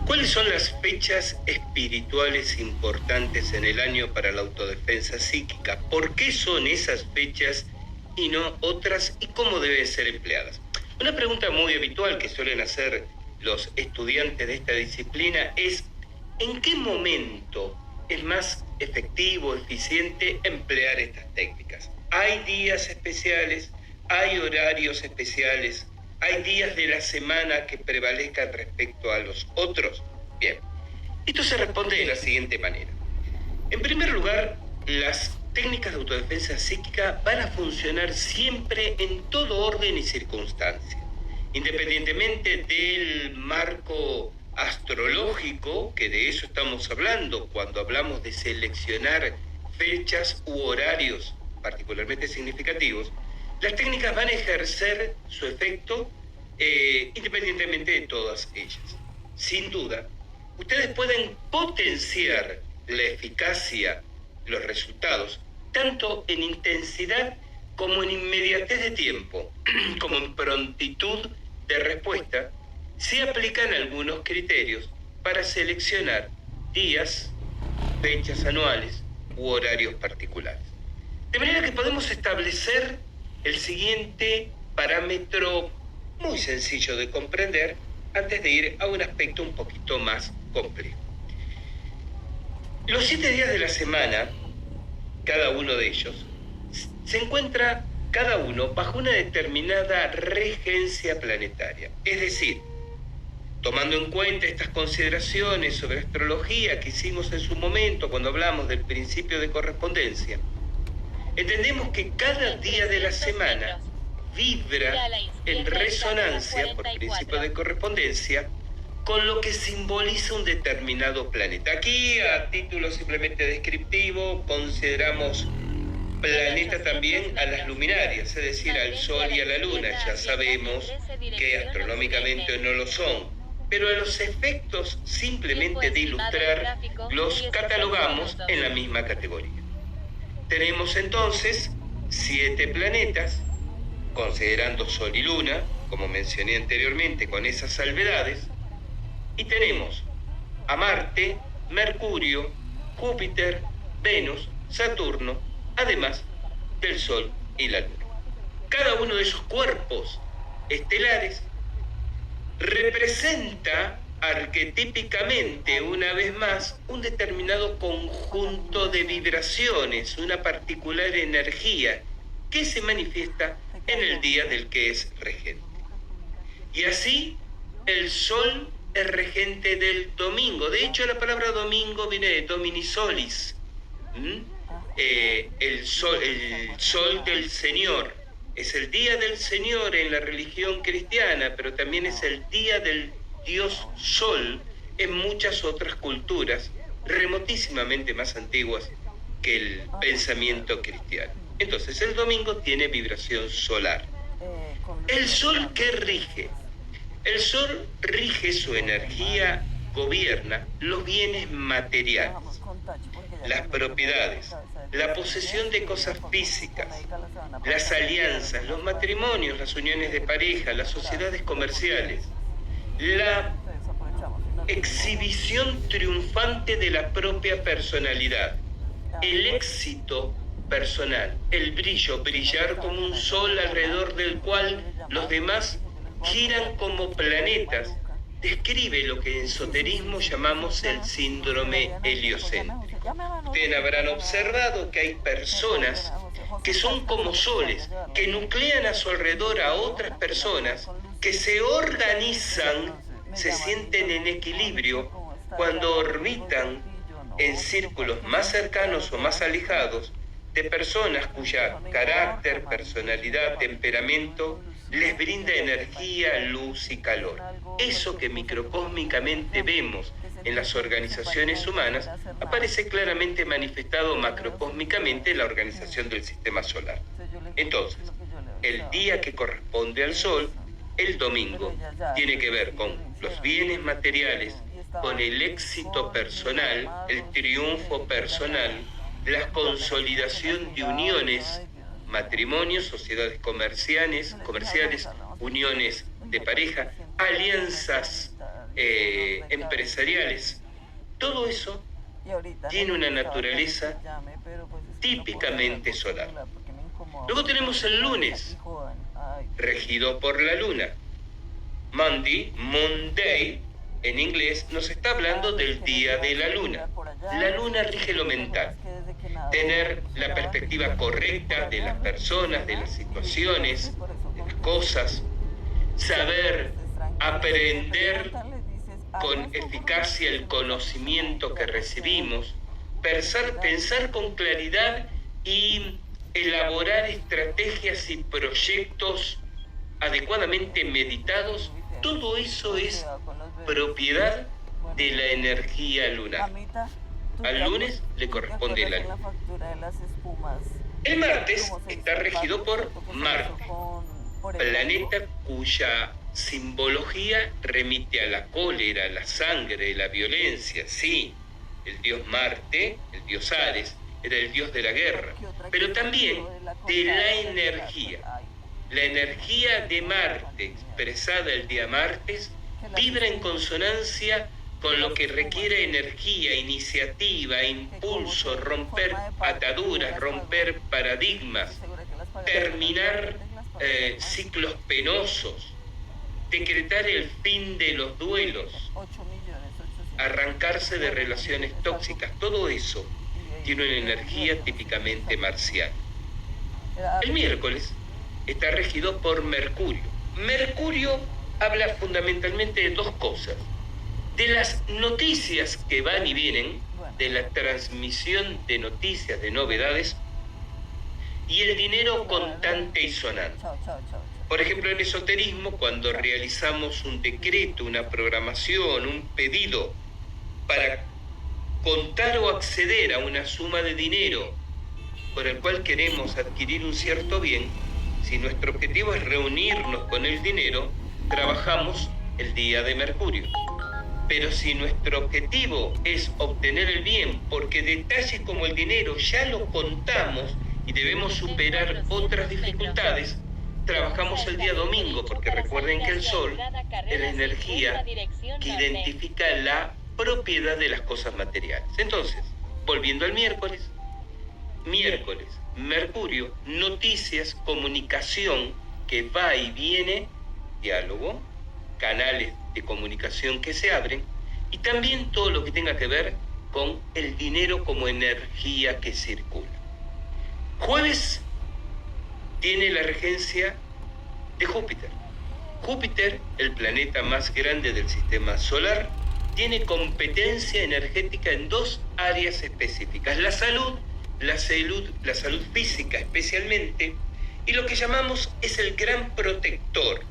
¿Cuáles son las fechas espirituales importantes en el año para la autodefensa psíquica? ¿Por qué son esas fechas y no otras? ¿Y cómo deben ser empleadas? Una pregunta muy habitual que suelen hacer los estudiantes de esta disciplina es: ¿en qué momento es más efectivo, eficiente emplear estas técnicas? ¿Hay días especiales? ¿Hay horarios especiales? ¿Hay días de la semana que prevalezcan respecto a los otros? Bien, esto se responde de la siguiente manera. En primer lugar, las técnicas de autodefensa psíquica van a funcionar siempre en todo orden y circunstancia, independientemente del marco astrológico, que de eso estamos hablando cuando hablamos de seleccionar fechas u horarios particularmente significativos. Las técnicas van a ejercer su efecto independientemente de todas ellas. Sin duda, ustedes pueden potenciar la eficacia, los resultados, tanto en intensidad como en inmediatez de tiempo, como en prontitud de respuesta, si aplican algunos criterios para seleccionar días, fechas anuales u horarios particulares. De manera que podemos establecer el siguiente parámetro muy sencillo de comprender antes de ir a un aspecto un poquito más complejo. Los 7 días de la semana, cada uno de ellos, se encuentra cada uno bajo una determinada regencia planetaria. Es decir, tomando en cuenta estas consideraciones sobre astrología que hicimos en su momento cuando hablamos del principio de correspondencia, entendemos que cada día de la semana vibra en resonancia por principio de correspondencia con lo que simboliza un determinado planeta. Aquí, a título simplemente descriptivo, consideramos planeta también a las luminarias, es decir, al Sol y a la Luna. Ya sabemos que astronómicamente no lo son, pero a los efectos simplemente de ilustrar los catalogamos en la misma categoría. Tenemos entonces 7 planetas, considerando Sol y Luna, como mencioné anteriormente, con esas salvedades, y tenemos a Marte, Mercurio, Júpiter, Venus, Saturno, además del Sol y la Luna. Cada uno de esos cuerpos estelares representa arquetípicamente, una vez más, un determinado conjunto de vibraciones, una particular energía que se manifiesta en el día del que es regente. Y así, el Sol es regente del domingo. De hecho, la palabra domingo viene de Domini Solis, el sol del Señor. Es el día del Señor en la religión cristiana, pero también es el día del Dios Sol en muchas otras culturas remotísimamente más antiguas que el pensamiento cristiano. Entonces, el domingo tiene vibración solar. ¿El Sol qué rige? El Sol rige, su energía gobierna los bienes materiales, las propiedades, la posesión de cosas físicas, las alianzas, los matrimonios, las uniones de pareja, las sociedades comerciales, la exhibición triunfante de la propia personalidad, el éxito personal, el brillo, brillar como un sol alrededor del cual los demás giran como planetas, describe lo que en esoterismo llamamos el síndrome heliocéntrico. Ustedes habrán observado que hay personas que son como soles, que nuclean a su alrededor a otras personas, que se organizan, se sienten en equilibrio cuando orbitan en círculos más cercanos o más alejados de personas cuya carácter, personalidad, temperamento les brinda energía, luz y calor. Eso que microcósmicamente vemos en las organizaciones humanas aparece claramente manifestado macrocósmicamente en la organización del sistema solar. Entonces, el día que corresponde al Sol, el domingo, tiene que ver con los bienes materiales, con el éxito personal, el triunfo personal, la consolidación de uniones, matrimonios, sociedades comerciales, uniones de pareja, alianzas empresariales. Todo eso tiene una naturaleza típicamente solar. Luego tenemos el lunes, regido por la luna. Monday, en inglés, nos está hablando del día de la luna. La luna rige lo mental. Tener la perspectiva correcta de las personas, de las situaciones, de las cosas. Saber aprender con eficacia el conocimiento que recibimos. Pensar con claridad y elaborar estrategias y proyectos adecuadamente meditados. Todo eso es propiedad de la energía lunar. Al lunes le corresponde la luna. El martes está regido por Marte, planeta cuya simbología remite a la cólera, la sangre, la violencia. Sí, el dios Marte, el dios Ares, era el dios de la guerra, pero también de la energía. La energía de Marte, expresada el día martes, vibra en consonancia con lo que requiere energía, iniciativa, impulso, romper ataduras, romper paradigmas, terminar ciclos penosos, decretar el fin de los duelos, arrancarse de relaciones tóxicas. Todo eso tiene una energía típicamente marcial. El miércoles está regido por Mercurio. Mercurio habla fundamentalmente de dos cosas: de las noticias que van y vienen, de la transmisión de noticias, de novedades, y el dinero contante y sonante. Por ejemplo, en esoterismo, cuando realizamos un decreto, una programación, un pedido para contar o acceder a una suma de dinero por el cual queremos adquirir un cierto bien, si nuestro objetivo es reunirnos con el dinero, trabajamos el día de Mercurio. Pero si nuestro objetivo es obtener el bien, porque detalles como el dinero ya lo contamos y debemos superar otras dificultades, trabajamos el día domingo, porque recuerden que el sol es la energía que identifica la propiedad de las cosas materiales. Entonces, volviendo al miércoles, Mercurio, noticias, comunicación que va y viene, diálogo, canales de comunicación que se abren, y también todo lo que tenga que ver con el dinero como energía que circula. Jueves tiene la regencia de Júpiter. Júpiter, el planeta más grande del sistema solar, tiene competencia energética en dos áreas específicas: la salud física especialmente, y lo que llamamos es el gran protector.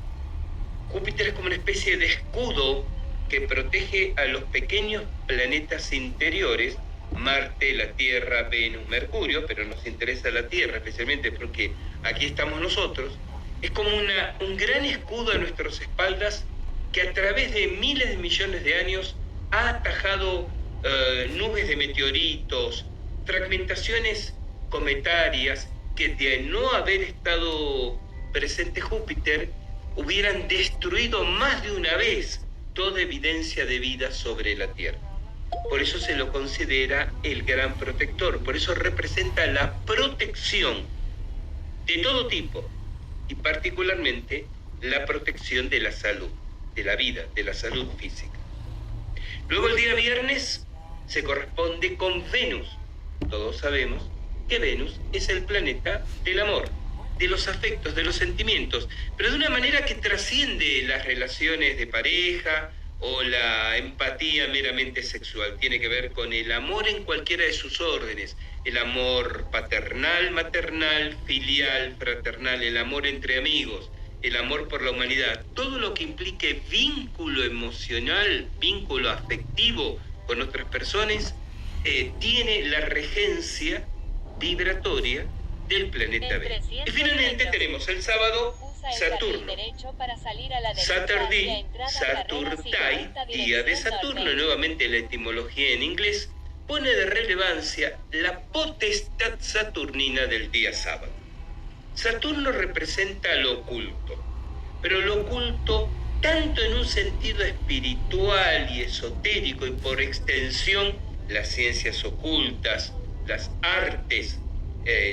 Júpiter es como una especie de escudo que protege a los pequeños planetas interiores, Marte, la Tierra, Venus, Mercurio, pero nos interesa la Tierra especialmente porque aquí estamos nosotros. Es como un gran escudo a nuestras espaldas que a través de miles de millones de años ha atajado nubes de meteoritos, fragmentaciones cometarias que, de no haber estado presente Júpiter, hubieran destruido más de una vez toda evidencia de vida sobre la Tierra. Por eso se lo considera el gran protector, por eso representa la protección de todo tipo, y particularmente la protección de la salud, de la vida, de la salud física. Luego el día viernes se corresponde con Venus. Todos sabemos que Venus es el planeta del amor, de los afectos, de los sentimientos, pero de una manera que trasciende las relaciones de pareja o la empatía meramente sexual. Tiene que ver con el amor en cualquiera de sus órdenes: el amor paternal, maternal, filial, fraternal, el amor entre amigos, el amor por la humanidad. Todo lo que implique vínculo emocional, vínculo afectivo con otras personas, tiene la regencia vibratoria del planeta Venus. Y finalmente tenemos el sábado Saturno. Saturday, día de Saturno. Nuevamente la etimología en inglés pone de relevancia la potestad saturnina del día sábado. Saturno representa lo oculto, pero lo oculto tanto en un sentido espiritual y esotérico y por extensión las ciencias ocultas, las artes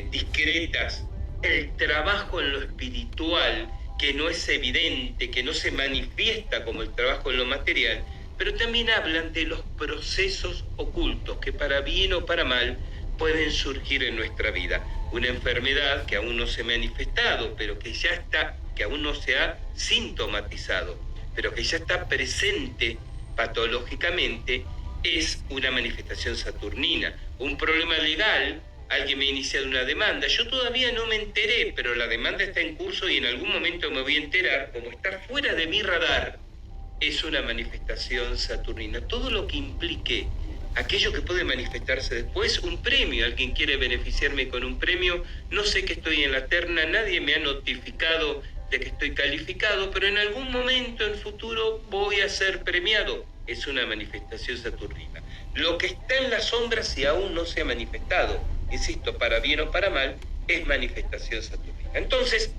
discretas, el trabajo en lo espiritual que no es evidente, que no se manifiesta como el trabajo en lo material, pero también hablan de los procesos ocultos que para bien o para mal pueden surgir en nuestra vida. Una enfermedad que aún no se ha manifestado, pero que ya está, que aún no se ha sintomatizado, pero que ya está presente patológicamente, es una manifestación saturnina. Un problema legal, alguien me ha iniciado una demanda, yo todavía no me enteré, pero la demanda está en curso y en algún momento me voy a enterar, como está fuera de mi radar, es una manifestación saturnina. Todo lo que implique aquello que puede manifestarse después, un premio, alguien quiere beneficiarme con un premio, no sé que estoy en la terna, nadie me ha notificado de que estoy calificado, pero en algún momento en futuro voy a ser premiado, es una manifestación saturnina. Lo que está en las sombras y aún no se ha manifestado, insisto, para bien o para mal, es manifestación saturnina. Entonces,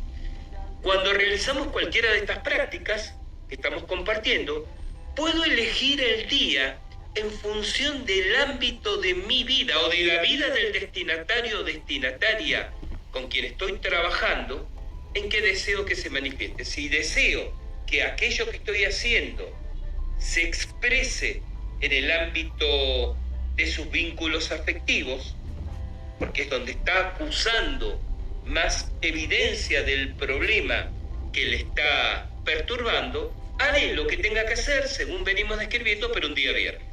cuando realizamos cualquiera de estas prácticas que estamos compartiendo, puedo elegir el día en función del ámbito de mi vida o de la vida del destinatario o destinataria con quien estoy trabajando, en qué deseo que se manifieste. Si deseo que aquello que estoy haciendo se exprese en el ámbito de sus vínculos afectivos, porque es donde está acusando más evidencia del problema que le está perturbando, haré lo que tenga que hacer, según venimos describiendo, pero un día viernes.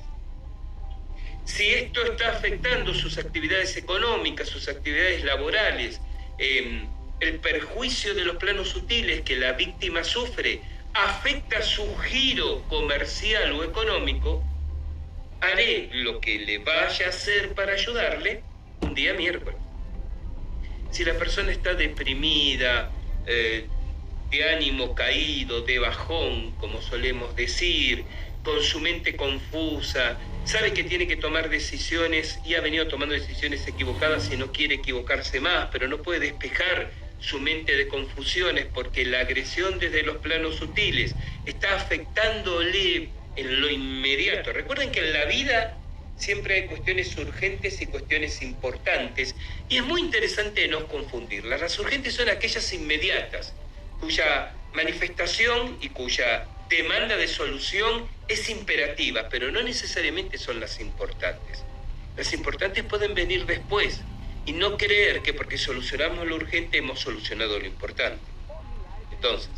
Si esto está afectando sus actividades económicas, sus actividades laborales, el perjuicio de los planos sutiles que la víctima sufre afecta su giro comercial o económico, haré lo que le vaya a hacer para ayudarle un día miércoles. Si la persona está deprimida, de ánimo caído, de bajón, como solemos decir, con su mente confusa, sabe que tiene que tomar decisiones y ha venido tomando decisiones equivocadas y no quiere equivocarse más, pero no puede despejar su mente de confusiones porque la agresión desde los planos sutiles está afectándole en lo inmediato. Recuerden que en la vida siempre hay cuestiones urgentes y cuestiones importantes, y es muy interesante no confundirlas. Las urgentes son aquellas inmediatas, cuya manifestación y cuya demanda de solución es imperativa, pero no necesariamente son las importantes. Las importantes pueden venir después, y no creer que porque solucionamos lo urgente hemos solucionado lo importante. Entonces,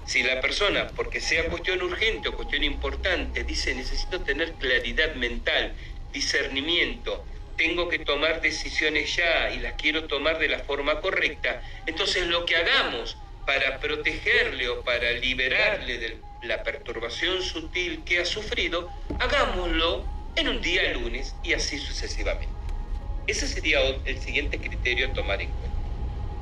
si la persona, porque sea cuestión urgente o cuestión importante, dice necesito tener claridad mental, discernimiento, tengo que tomar decisiones ya y las quiero tomar de la forma correcta, entonces lo que hagamos para protegerle o para liberarle de la perturbación sutil que ha sufrido, hagámoslo en un día lunes y así sucesivamente. Ese sería el siguiente criterio a tomar en cuenta.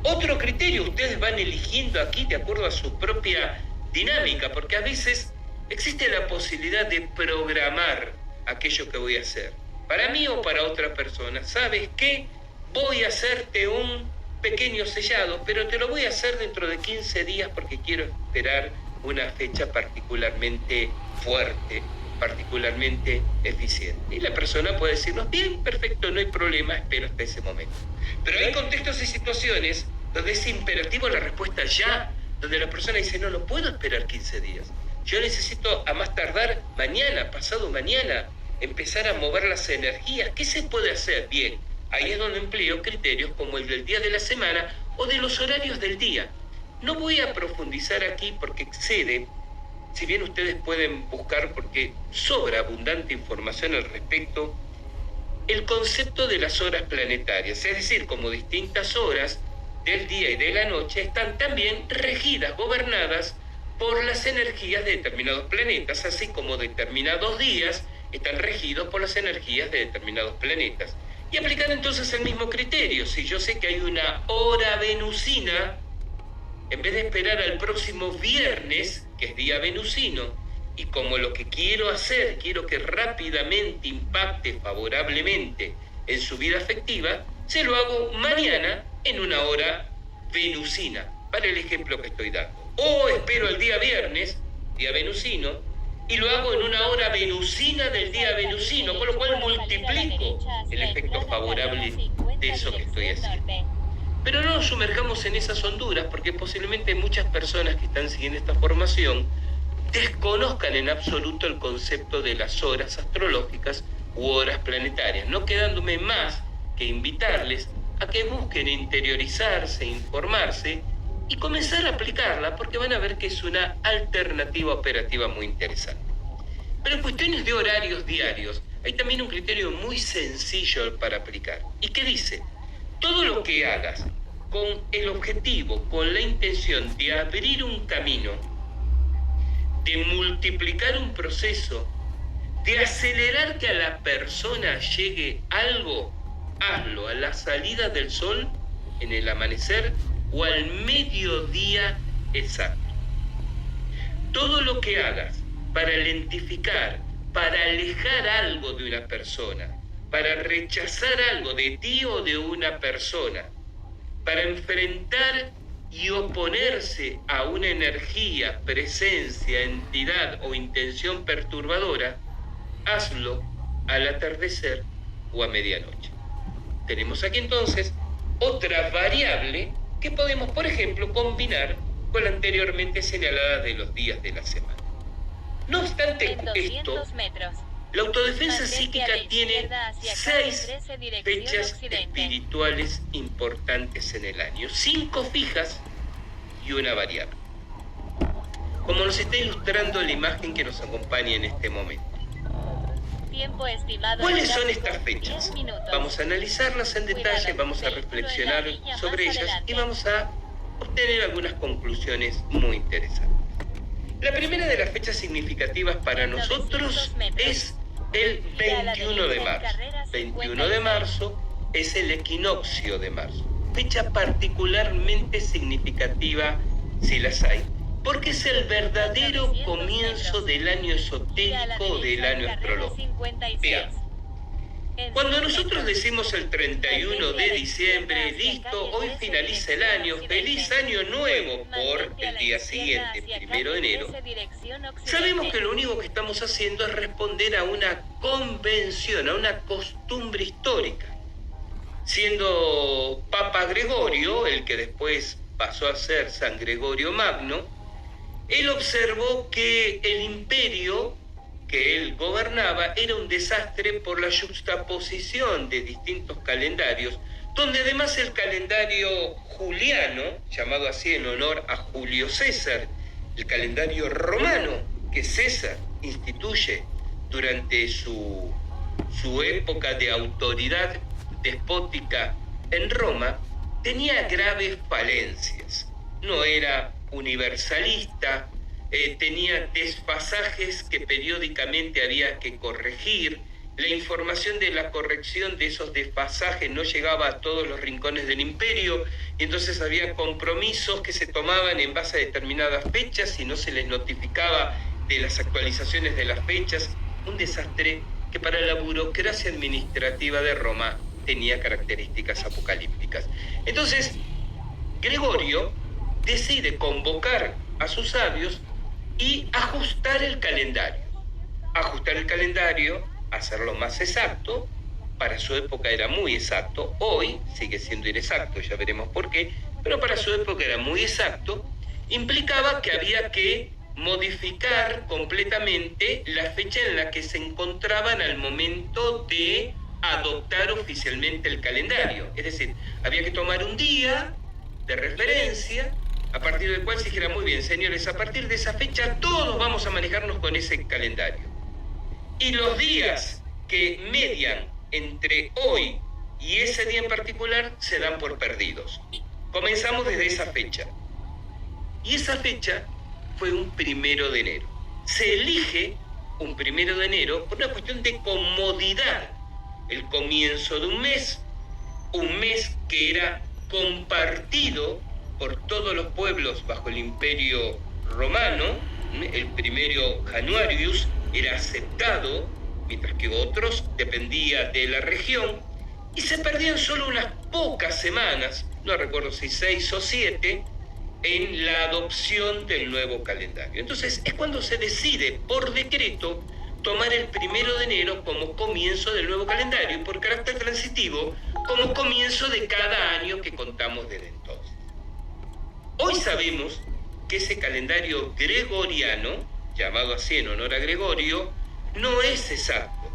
Otro criterio, ustedes van eligiendo aquí de acuerdo a su propia dinámica, porque a veces existe la posibilidad de programar aquello que voy a hacer. Para mí o para otra persona, ¿sabes qué? Voy a hacerte un pequeño sellado, pero te lo voy a hacer dentro de 15 días porque quiero esperar una fecha particularmente fuerte, particularmente eficiente. Y la persona puede decirnos, bien, perfecto, no hay problema, espero hasta ese momento. Pero hay contextos y situaciones donde es imperativo la respuesta ya, donde la persona dice, no puedo esperar 15 días. Yo necesito a más tardar mañana, pasado mañana, empezar a mover las energías. ¿Qué se puede hacer? Bien, ahí es donde empleo criterios como el del día de la semana o de los horarios del día. No voy a profundizar aquí porque excede, si bien ustedes pueden buscar porque sobra abundante información al respecto, el concepto de las horas planetarias, es decir, como distintas horas del día y de la noche están también regidas, gobernadas por las energías de determinados planetas, así como determinados días están regidos por las energías de determinados planetas. Y aplicar entonces el mismo criterio. Si yo sé que hay una hora venusina, en vez de esperar al próximo viernes, que es día venusino, y como lo que quiero hacer, quiero que rápidamente impacte favorablemente en su vida afectiva, se lo hago mañana en una hora venusina, para el ejemplo que estoy dando. O espero el día viernes, día venusino, y lo hago en una hora venusina del día venusino, con lo cual multiplico el efecto favorable de eso que estoy haciendo. Pero no nos sumerjamos en esas honduras, porque posiblemente muchas personas que están siguiendo esta formación desconozcan en absoluto el concepto de las horas astrológicas u horas planetarias, no quedándome más que invitarles a que busquen interiorizarse, informarse y comenzar a aplicarla, porque van a ver que es una alternativa operativa muy interesante. Pero en cuestiones de horarios diarios, hay también un criterio muy sencillo para aplicar. ¿Y qué dice? Todo lo que hagas con el objetivo, con la intención de abrir un camino, de multiplicar un proceso, de acelerar que a la persona llegue algo, hazlo a la salida del sol, en el amanecer o al mediodía exacto. Todo lo que hagas para lentificar, para alejar algo de una persona, para rechazar algo de ti o de una persona, para enfrentar y oponerse a una energía, presencia, entidad o intención perturbadora, hazlo al atardecer o a medianoche. Tenemos aquí entonces otra variable que podemos, por ejemplo, combinar con la anteriormente señalada de los días de la semana. No obstante esto, la autodefensa psíquica tiene 6 fechas espirituales importantes en el año, 5 fijas y una variable, como nos está ilustrando la imagen que nos acompaña en este momento. ¿Cuáles son estas fechas? Vamos a analizarlas en detalle, vamos a reflexionar sobre ellas y vamos a obtener algunas conclusiones muy interesantes. La primera de las fechas significativas para nosotros es el 21 de marzo. 21 de marzo es el equinoccio de marzo. Fecha particularmente significativa, si las hay, porque es el verdadero comienzo del año esotérico o del año astrológico. Veamos. Cuando nosotros decimos el 31 de diciembre, listo, hoy finaliza el año, feliz año nuevo por el día siguiente, 1 de enero, sabemos que lo único que estamos haciendo es responder a una convención, a una costumbre histórica. Siendo Papa Gregorio, el que después pasó a ser San Gregorio Magno, él observó que el imperio que él gobernaba era un desastre por la yuxtaposición de distintos calendarios, donde además el calendario juliano, llamado así en honor a Julio César, el calendario romano que César instituye durante su época de autoridad despótica en Roma, tenía graves falencias. No era universalista, tenía desfasajes que periódicamente había que corregir. La información de la corrección de esos desfasajes no llegaba a todos los rincones del imperio y entonces había compromisos que se tomaban en base a determinadas fechas y no se les notificaba de las actualizaciones de las fechas. Un desastre que para la burocracia administrativa de Roma tenía características apocalípticas. Entonces, Gregorio decide convocar a sus sabios y ajustar el calendario. Ajustar el calendario, hacerlo más exacto. Para su época era muy exacto, hoy sigue siendo inexacto, ya veremos por qué, pero para su época era muy exacto. Implicaba que había que modificar completamente la fecha en la que se encontraban al momento de adoptar oficialmente el calendario. Es decir, había que tomar un día de referencia a partir del cual se dijera, muy bien, señores, a partir de esa fecha todos vamos a manejarnos con ese calendario. Y los días que median entre hoy y ese día en particular se dan por perdidos. Comenzamos desde esa fecha. Y esa fecha fue un 1 de enero. Se elige un 1 de enero por una cuestión de comodidad. El comienzo de un mes que era compartido por todos los pueblos bajo el imperio romano. El primero Januarius era aceptado, mientras que otros dependía de la región, y se perdían solo unas pocas semanas, no recuerdo si 6 o 7, en la adopción del nuevo calendario. Entonces es cuando se decide por decreto tomar el 1 de enero como comienzo del nuevo calendario y por carácter transitivo como comienzo de cada año que contamos desde entonces. Hoy sabemos que ese calendario gregoriano, llamado así en honor a Gregorio, no es exacto.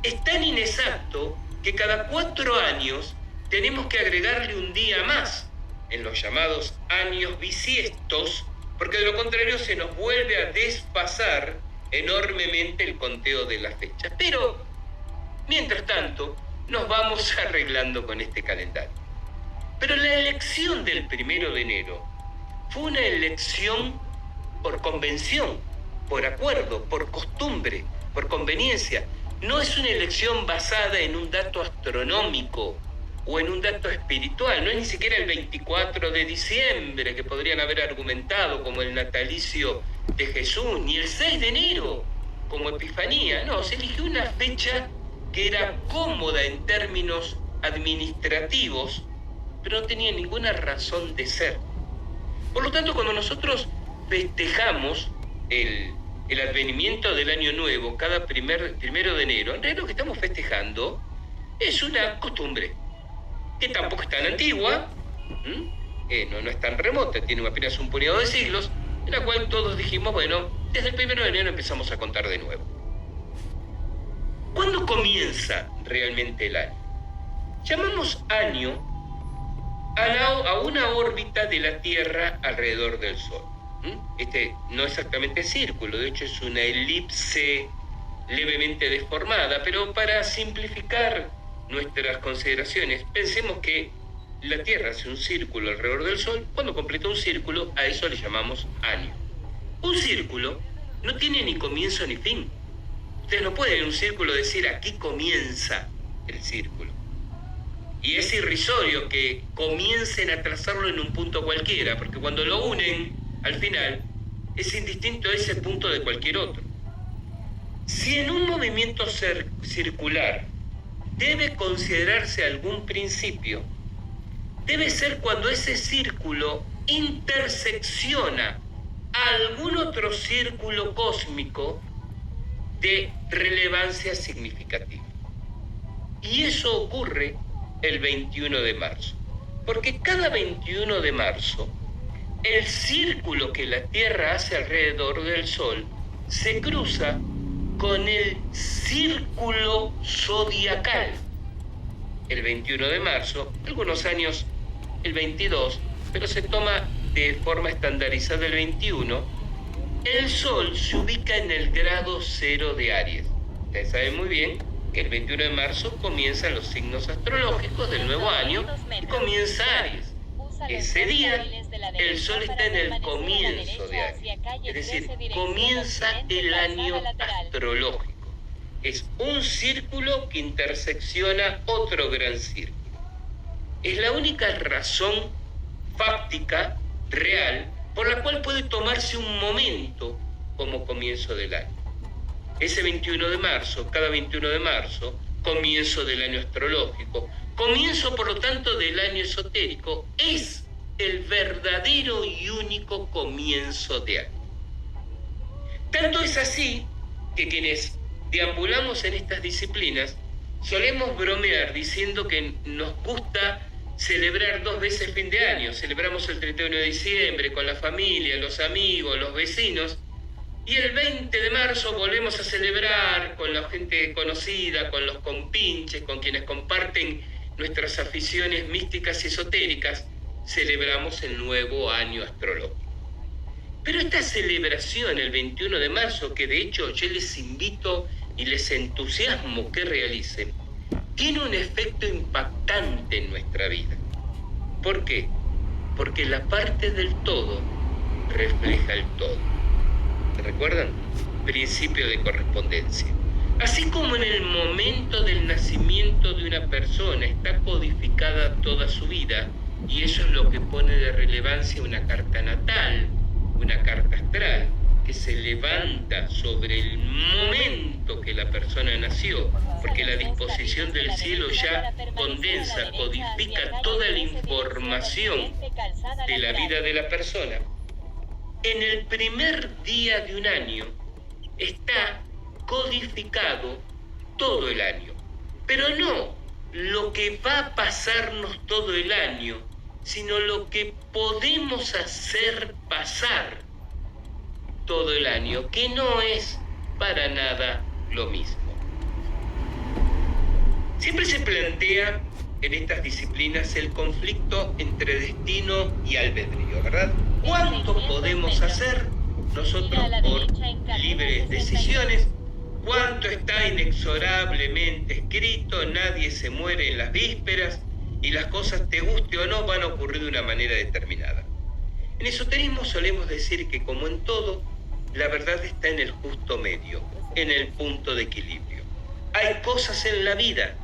Es tan inexacto que cada 4 años tenemos que agregarle un día más en los llamados años bisiestos, porque de lo contrario se nos vuelve a desfasar enormemente el conteo de las fechas. Pero, mientras tanto, nos vamos arreglando con este calendario. Pero la elección del 1 de enero fue una elección por convención, por acuerdo, por costumbre, por conveniencia. No es una elección basada en un dato astronómico o en un dato espiritual. No es ni siquiera el 24 de diciembre, que podrían haber argumentado como el natalicio de Jesús, ni el 6 de enero como Epifanía. No, se eligió una fecha que era cómoda en términos administrativos, pero no tenía ninguna razón de ser. Por lo tanto, cuando nosotros festejamos el advenimiento del año nuevo cada 1 de enero, en realidad lo que estamos festejando es una costumbre que tampoco es tan antigua, no es tan remota, tiene apenas un puñado de siglos, en la cual todos dijimos, bueno, desde el 1 de enero empezamos a contar de nuevo. ¿Cuándo comienza realmente el año? Llamamos año a una órbita de la Tierra alrededor del Sol. Este no es exactamente círculo, de hecho es una elipse levemente deformada, pero para simplificar nuestras consideraciones, pensemos que la Tierra hace un círculo alrededor del Sol. Cuando completa un círculo, a eso le llamamos año. Un círculo no tiene ni comienzo ni fin. Ustedes no pueden en un círculo decir aquí comienza el círculo. Y es irrisorio que comiencen a trazarlo en un punto cualquiera, porque cuando lo unen, al final, es indistinto a ese punto de cualquier otro. Si en un movimiento circular debe considerarse algún principio, debe ser cuando ese círculo intersecciona a algún otro círculo cósmico de relevancia significativa. Y eso ocurre el 21 de marzo, porque cada 21 de marzo el círculo que la Tierra hace alrededor del Sol se cruza con el círculo zodiacal. El 21 de marzo, algunos años el 22, pero se toma de forma estandarizada el 21, el Sol se ubica en el grado 0 de Aries. Ustedes saben muy bien que el 21 de marzo comienzan los signos astrológicos del nuevo año y comienza Aries. Ese día el Sol está en el comienzo de Aries, es decir, comienza el año astrológico. Es un círculo que intersecciona otro gran círculo. Es la única razón fáctica, real, por la cual puede tomarse un momento como comienzo del año. Ese 21 de marzo, cada 21 de marzo, comienzo del año astrológico, comienzo por lo tanto del año esotérico, es el verdadero y único comienzo de año. Tanto es así que quienes deambulamos en estas disciplinas solemos bromear diciendo que nos gusta celebrar 2 veces fin de año. Celebramos el 31 de diciembre con la familia, los amigos, los vecinos, y el 20 de marzo volvemos a celebrar con la gente conocida, con los compinches, con quienes comparten nuestras aficiones místicas y esotéricas. Celebramos el nuevo año astrológico. Pero esta celebración el 21 de marzo, que de hecho yo les invito y les entusiasmo que realicen, tiene un efecto impactante en nuestra vida. ¿Por qué? Porque la parte del todo refleja el todo. ¿Recuerdan? Principio de correspondencia. Así como en el momento del nacimiento de una persona está codificada toda su vida, y eso es lo que pone de relevancia una carta natal, una carta astral, que se levanta sobre el momento que la persona nació, porque la disposición del cielo ya condensa, codifica toda la información de la vida de la persona, en el primer día de un año está codificado todo el año. Pero no lo que va a pasarnos todo el año, sino lo que podemos hacer pasar todo el año, que no es para nada lo mismo. Siempre se plantea en estas disciplinas el conflicto entre destino y albedrío, ¿verdad? ¿Cuánto podemos hacer nosotros por libres decisiones? ¿Cuánto está inexorablemente escrito? Nadie se muere en las vísperas y las cosas, te guste o no, van a ocurrir de una manera determinada. En esoterismo solemos decir que, como en todo, la verdad está en el justo medio, en el punto de equilibrio. Hay cosas en la vida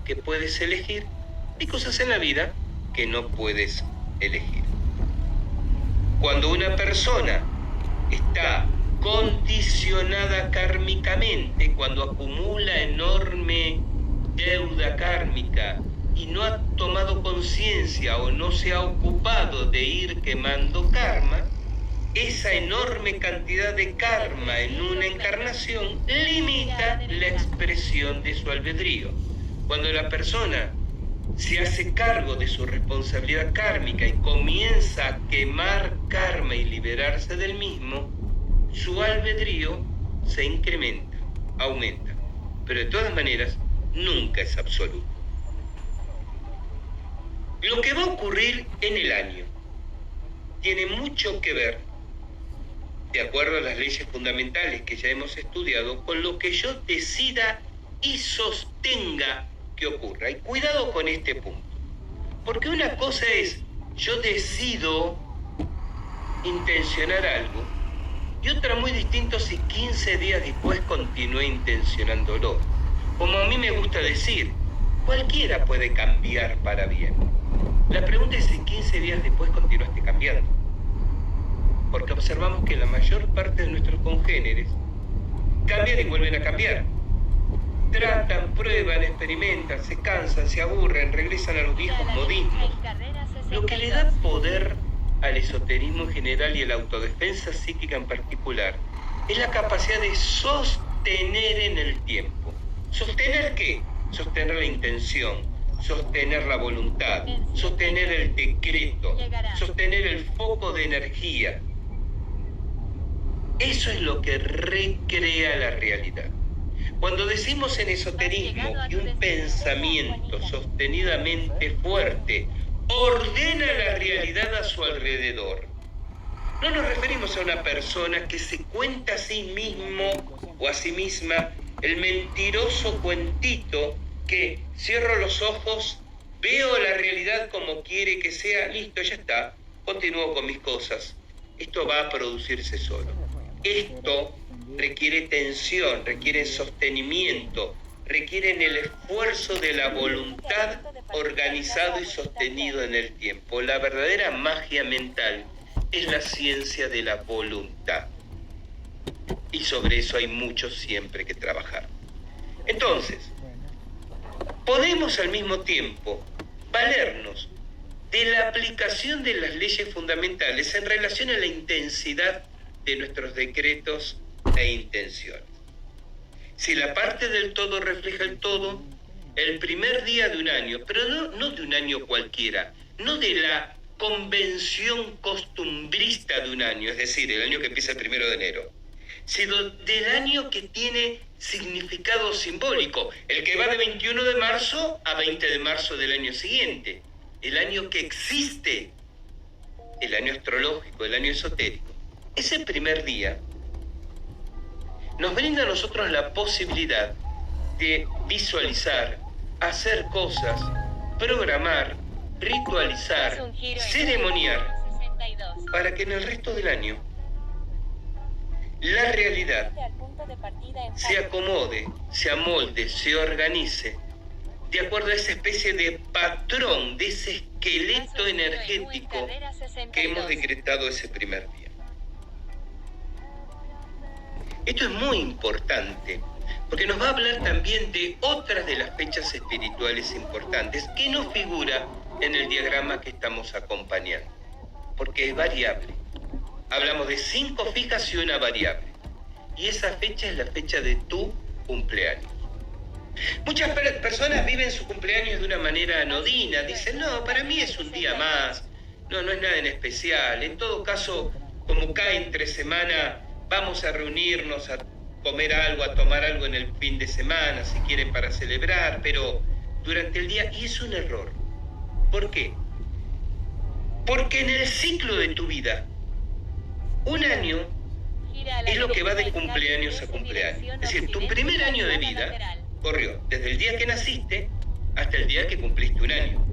que puedes elegir y cosas en la vida que no puedes elegir. Cuando una persona está condicionada kármicamente, cuando acumula enorme deuda kármica y no ha tomado conciencia o no se ha ocupado de ir quemando karma, esa enorme cantidad de karma en una encarnación limita la expresión de su albedrío. Cuando la persona se hace cargo de su responsabilidad kármica y comienza a quemar karma y liberarse del mismo, su albedrío se incrementa, aumenta, pero de todas maneras nunca es absoluto. Lo que va a ocurrir en el año tiene mucho que ver, de acuerdo a las leyes fundamentales que ya hemos estudiado, con lo que yo decida y sostenga que ocurra. Y cuidado con este punto, porque una cosa es yo decido intencionar algo y otra muy distinto si 15 días después continué intencionándolo. Como a mí me gusta decir, cualquiera puede cambiar para bien. La pregunta es si 15 días después continuaste cambiando, porque observamos que la mayor parte de nuestros congéneres cambian y vuelven a cambiar. Tratan, prueban, experimentan, se cansan, se aburren, regresan a los viejos modismos. Lo que le da poder al esoterismo en general y a la autodefensa psíquica en particular es la capacidad de sostener en el tiempo. ¿Sostener qué? Sostener la intención, sostener la voluntad, sostener el decreto, sostener el foco de energía. Eso es lo que recrea la realidad. Cuando decimos en esoterismo que un pensamiento sostenidamente fuerte ordena la realidad a su alrededor, no nos referimos a una persona que se cuenta a sí mismo o a sí misma el mentiroso cuentito que cierro los ojos, veo la realidad como quiere que sea, listo, ya está, continúo con mis cosas. Esto va a producirse solo. Esto requiere tensión, requiere sostenimiento, requieren el esfuerzo de la voluntad organizado y sostenido en el tiempo. La verdadera magia mental es la ciencia de la voluntad. Y sobre eso hay mucho siempre que trabajar. Entonces, podemos al mismo tiempo valernos de la aplicación de las leyes fundamentales en relación a la intensidad de nuestros decretos e intenciones. Si la parte del todo refleja el todo, el primer día de un año, pero no de un año cualquiera, no de la convención costumbrista de un año, es decir, el año que empieza el 1 de enero, sino del año que tiene significado simbólico, el que va de 21 de marzo a 20 de marzo del año siguiente, el año que existe, el año astrológico, el año esotérico. Ese primer día nos brinda a nosotros la posibilidad de visualizar, hacer cosas, programar, ritualizar, ceremoniar, para que en el resto del año la realidad se acomode, se amolde, se organice de acuerdo a esa especie de patrón, de ese esqueleto energético que hemos decretado ese primer día. Esto es muy importante, porque nos va a hablar también de otras de las fechas espirituales importantes que no figura en el diagrama que estamos acompañando. porque es variable. Hablamos de 5 fijas y una variable. Y esa fecha es la fecha de tu cumpleaños. Muchas personas viven su cumpleaños de una manera anodina. Dicen, no, para mí es un día más. No es nada en especial. En todo caso, como cae entre semana, vamos a reunirnos a comer algo, a tomar algo en el fin de semana, si quieren, para celebrar, pero durante el día. Y es un error. ¿Por qué? Porque en el ciclo de tu vida, un año es lo que va de cumpleaños a cumpleaños. Es decir, tu primer año de vida corrió desde el día que naciste hasta el día que cumpliste un año.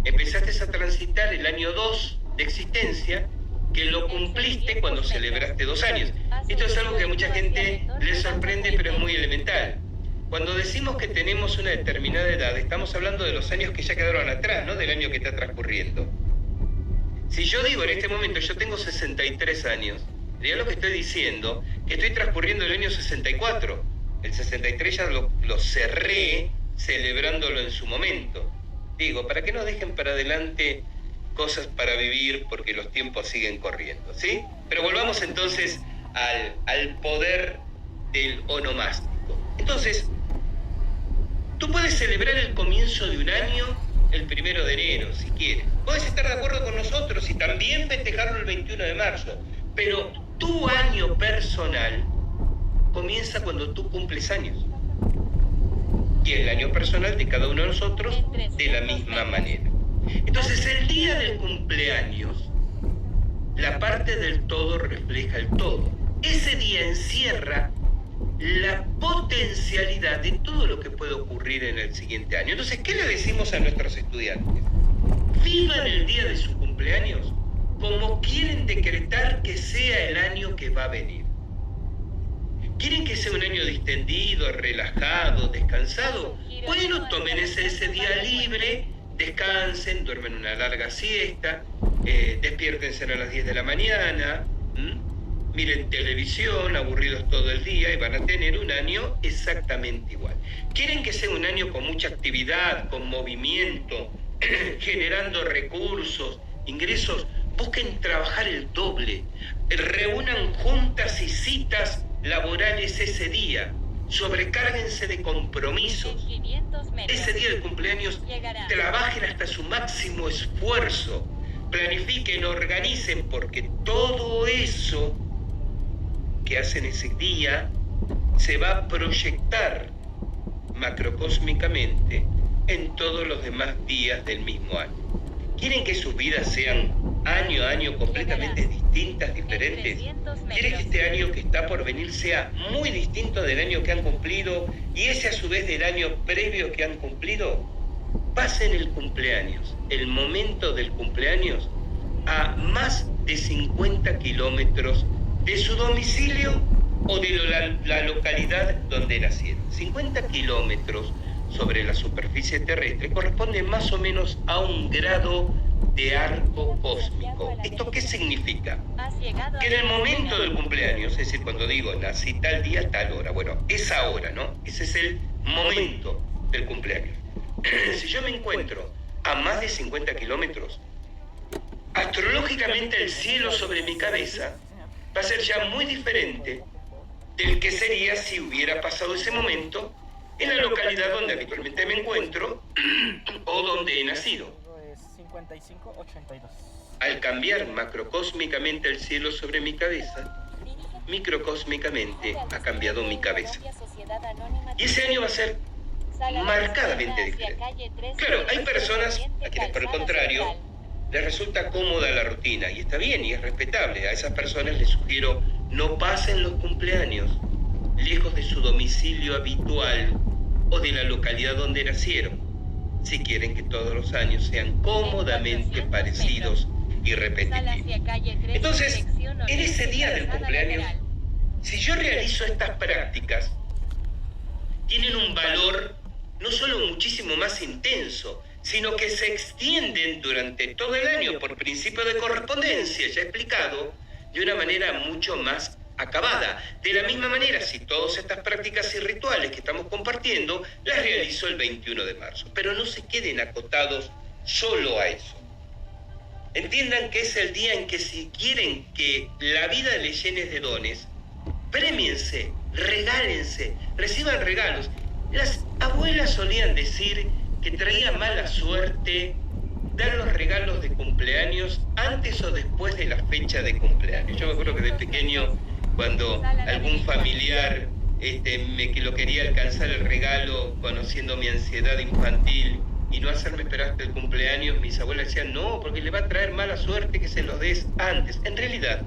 Empezaste a transitar el año 2 de existencia, que lo cumpliste cuando celebraste 2 años. Esto es algo que a mucha gente le sorprende, pero es muy elemental. Cuando decimos que tenemos una determinada edad, estamos hablando de los años que ya quedaron atrás, no del año que está transcurriendo. Si yo digo en este momento, yo tengo 63 años, ya lo que estoy diciendo, que estoy transcurriendo el año 64. El 63 ya lo cerré celebrándolo en su momento. Digo, para que no dejen para adelante cosas para vivir, porque los tiempos siguen corriendo, ¿sí? Pero volvamos entonces al poder del onomástico. Entonces, tú puedes celebrar el comienzo de un año el 1 de enero, si quieres. Puedes estar de acuerdo con nosotros y también festejarlo el 21 de marzo. Pero tu año personal comienza cuando tú cumples años. Y el año personal de cada uno de nosotros de la misma manera. Entonces, el día del cumpleaños, la parte del todo refleja el todo. Ese día encierra la potencialidad de todo lo que puede ocurrir en el siguiente año. Entonces, ¿qué le decimos a nuestros estudiantes? Vivan el día de su cumpleaños como quieren decretar que sea el año que va a venir. ¿Quieren que sea un año distendido, relajado, descansado? Bueno, tomen ese día libre, descansen, duermen una larga siesta, despiértense a las 10 de la mañana, miren televisión, aburridos todo el día, y van a tener un año exactamente igual. ¿Quieren que sea un año con mucha actividad, con movimiento, generando recursos, ingresos? Busquen trabajar el doble, reúnan juntas y citas laborales ese día, sobrecárguense de compromisos. Ese día del cumpleaños trabajen hasta su máximo esfuerzo, planifiquen, organicen, porque todo eso que hacen ese día se va a proyectar macrocósmicamente en todos los demás días del mismo año. ¿Quieren que sus vidas sean año a año completamente distintas, diferentes? ¿Quieren que este año que está por venir sea muy distinto del año que han cumplido y ese a su vez del año previo que han cumplido? Pasen el cumpleaños, el momento del cumpleaños, a más de 50 kilómetros de su domicilio o de la localidad donde nacieron. 50 kilómetros sobre la superficie terrestre corresponde más o menos a 1 grado de arco cósmico. ¿Esto qué significa? Que en el momento del cumpleaños, es decir, cuando digo nací tal día, tal hora, bueno, esa hora, ¿no? Ese es el momento del cumpleaños. Si yo me encuentro a más de 50 kilómetros, astrológicamente el cielo sobre mi cabeza va a ser ya muy diferente del que sería si hubiera pasado ese momento en la localidad donde habitualmente me encuentro o donde he nacido. 5582. Al cambiar macrocósmicamente el cielo sobre mi cabeza, microcósmicamente ha cambiado mi cabeza. Y ese año va a ser marcadamente diferente. Claro, hay personas a quienes por el contrario les resulta cómoda la rutina y está bien y es respetable. A esas personas les sugiero no pasen los cumpleaños lejos de su domicilio habitual o de la localidad donde nacieron, si quieren que todos los años sean cómodamente parecidos y repetitivos. Entonces, en ese día del cumpleaños, si yo realizo estas prácticas, tienen un valor no solo muchísimo más intenso, sino que se extienden durante todo el año por principio de correspondencia, ya explicado, de una manera mucho más acabada. De la misma manera, si todas estas prácticas y rituales que estamos compartiendo, las realizo el 21 de marzo. Pero no se queden acotados solo a eso. Entiendan que es el día en que si quieren que la vida les llene de dones, prémiense, regálense, reciban regalos. Las abuelas solían decir que traía mala suerte dar los regalos de cumpleaños antes o después de la fecha de cumpleaños. Yo me acuerdo que de pequeño, cuando algún familiar que lo quería alcanzar el regalo, conociendo mi ansiedad infantil y no hacerme esperar hasta el cumpleaños, mis abuelas decían, no, porque le va a traer mala suerte que se los des antes. En realidad,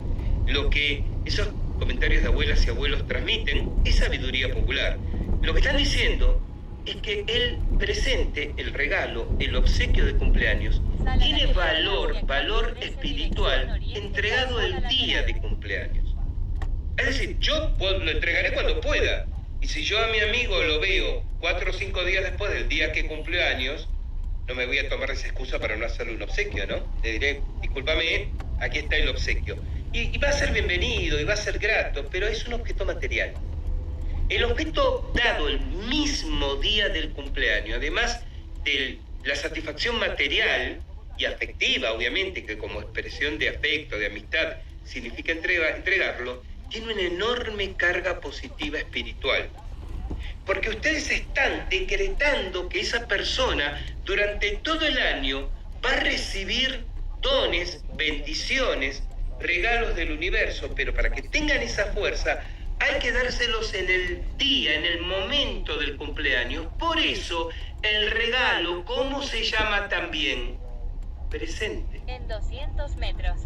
lo que esos comentarios de abuelas y abuelos transmiten es sabiduría popular. Lo que están diciendo es que el presente, el regalo, el obsequio de cumpleaños, tiene valor espiritual entregado el día de cumpleaños. Es decir, yo lo entregaré cuando pueda. Y si yo a mi amigo lo veo 4 o 5 días después del día que cumple años, no me voy a tomar esa excusa para no hacerle un obsequio, ¿no? Le diré, discúlpame, aquí está el obsequio. Y va a ser bienvenido y va a ser grato, pero es un objeto material. El objeto dado el mismo día del cumpleaños, además de la satisfacción material y afectiva, obviamente, que como expresión de afecto, de amistad, significa entregarlo, tiene una enorme carga positiva espiritual. Porque ustedes están decretando que esa persona durante todo el año va a recibir dones, bendiciones, regalos del universo, pero para que tengan esa fuerza hay que dárselos en el día, en el momento del cumpleaños. Por eso el regalo, ¿cómo se llama también? Presente. En 200 metros.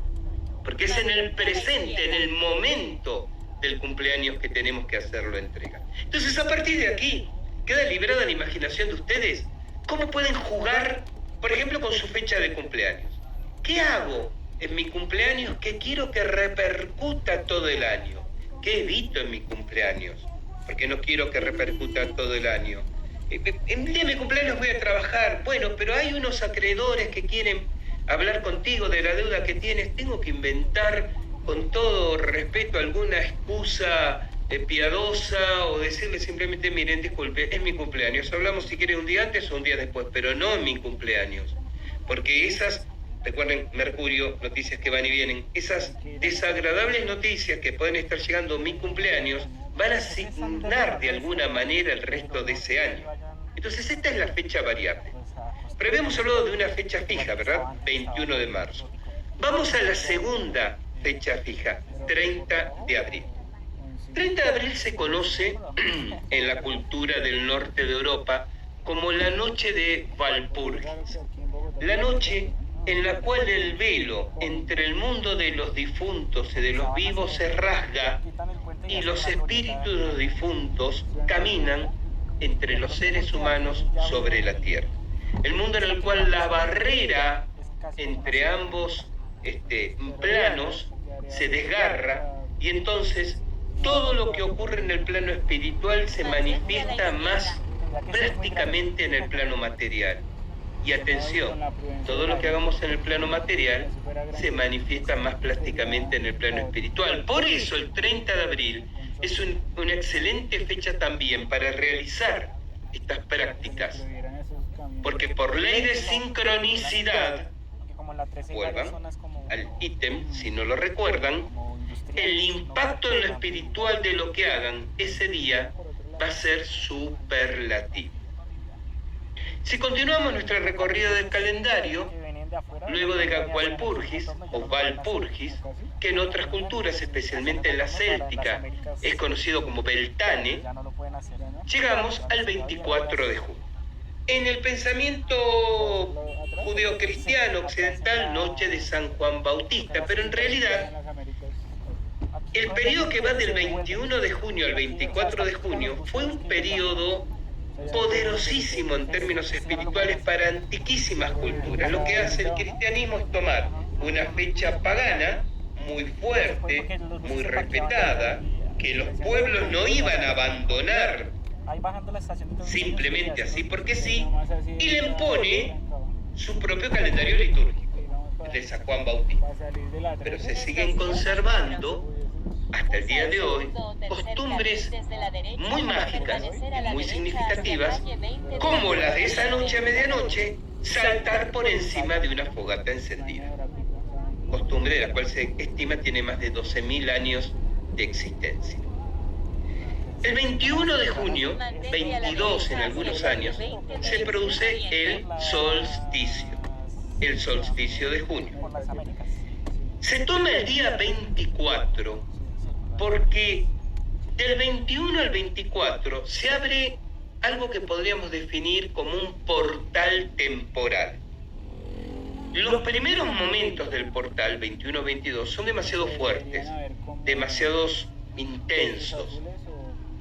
Porque es en el presente, en el momento del cumpleaños que tenemos que hacerlo entrega. Entonces, a partir de aquí, queda liberada la imaginación de ustedes. ¿Cómo pueden jugar, por ejemplo, con su fecha de cumpleaños? ¿Qué hago en mi cumpleaños que quiero que repercuta todo el año? ¿Qué evito en mi cumpleaños? Porque no quiero que repercuta todo el año. En el día de mi cumpleaños voy a trabajar. Bueno, pero hay unos acreedores que quieren hablar contigo de la deuda que tienes. Tengo que inventar, con todo respeto, alguna excusa piadosa o decirle simplemente, miren, disculpe, es mi cumpleaños. Hablamos si quiere un día antes o un día después, pero no en mi cumpleaños. Porque esas... Recuerden, Mercurio, noticias que van y vienen. Esas desagradables noticias que pueden estar llegando a mi cumpleaños van a asignar de alguna manera el resto de ese año. Entonces esta es la fecha variable. Pero habíamos hablado de una fecha fija, ¿verdad? 21 de marzo. Vamos a la segunda fecha fija, 30 de abril. 30 de abril se conoce en la cultura del norte de Europa como la noche de Walpurgis. La noche en la cual el velo entre el mundo de los difuntos y de los vivos se rasga y los espíritus de los difuntos caminan entre los seres humanos sobre la tierra. El mundo en el cual la barrera entre ambos planos se desgarra y entonces todo lo que ocurre en el plano espiritual se manifiesta más plásticamente en el plano material. Y atención, todo lo que hagamos en el plano material se manifiesta más plásticamente en el plano espiritual. Por eso el 30 de abril es una excelente fecha también para realizar estas prácticas. Porque por ley de sincronicidad, vuelvan al ítem, si no lo recuerdan, el impacto en lo espiritual de lo que hagan ese día va a ser superlativo. Si continuamos nuestra recorrida del calendario, luego de Walpurgis o Valpurgis, que en otras culturas, especialmente en la céltica, es conocido como Beltane, llegamos al 24 de junio. En el pensamiento judeocristiano occidental, noche de San Juan Bautista, pero en realidad el periodo que va del 21 de junio al 24 de junio fue un periodo poderosísimo en términos espirituales para antiquísimas culturas. Lo que hace el cristianismo es tomar una fecha pagana muy fuerte, muy respetada, que los pueblos no iban a abandonar simplemente así porque sí, y le impone su propio calendario litúrgico, el de San Juan Bautista. Pero se siguen conservando hasta el día de hoy costumbres muy mágicas y muy significativas, como la de esa noche a medianoche saltar por encima de una fogata encendida. costumbre de la cual se estima tiene más de 12.000 años de existencia. El 21 de junio, 22 en algunos años, se produce el solsticio de junio. Por las Américas. Se toma el día 24 porque del 21 al 24 se abre algo que podríamos definir como un portal temporal. Los primeros momentos del portal 21-22 son demasiado fuertes, demasiados intensos.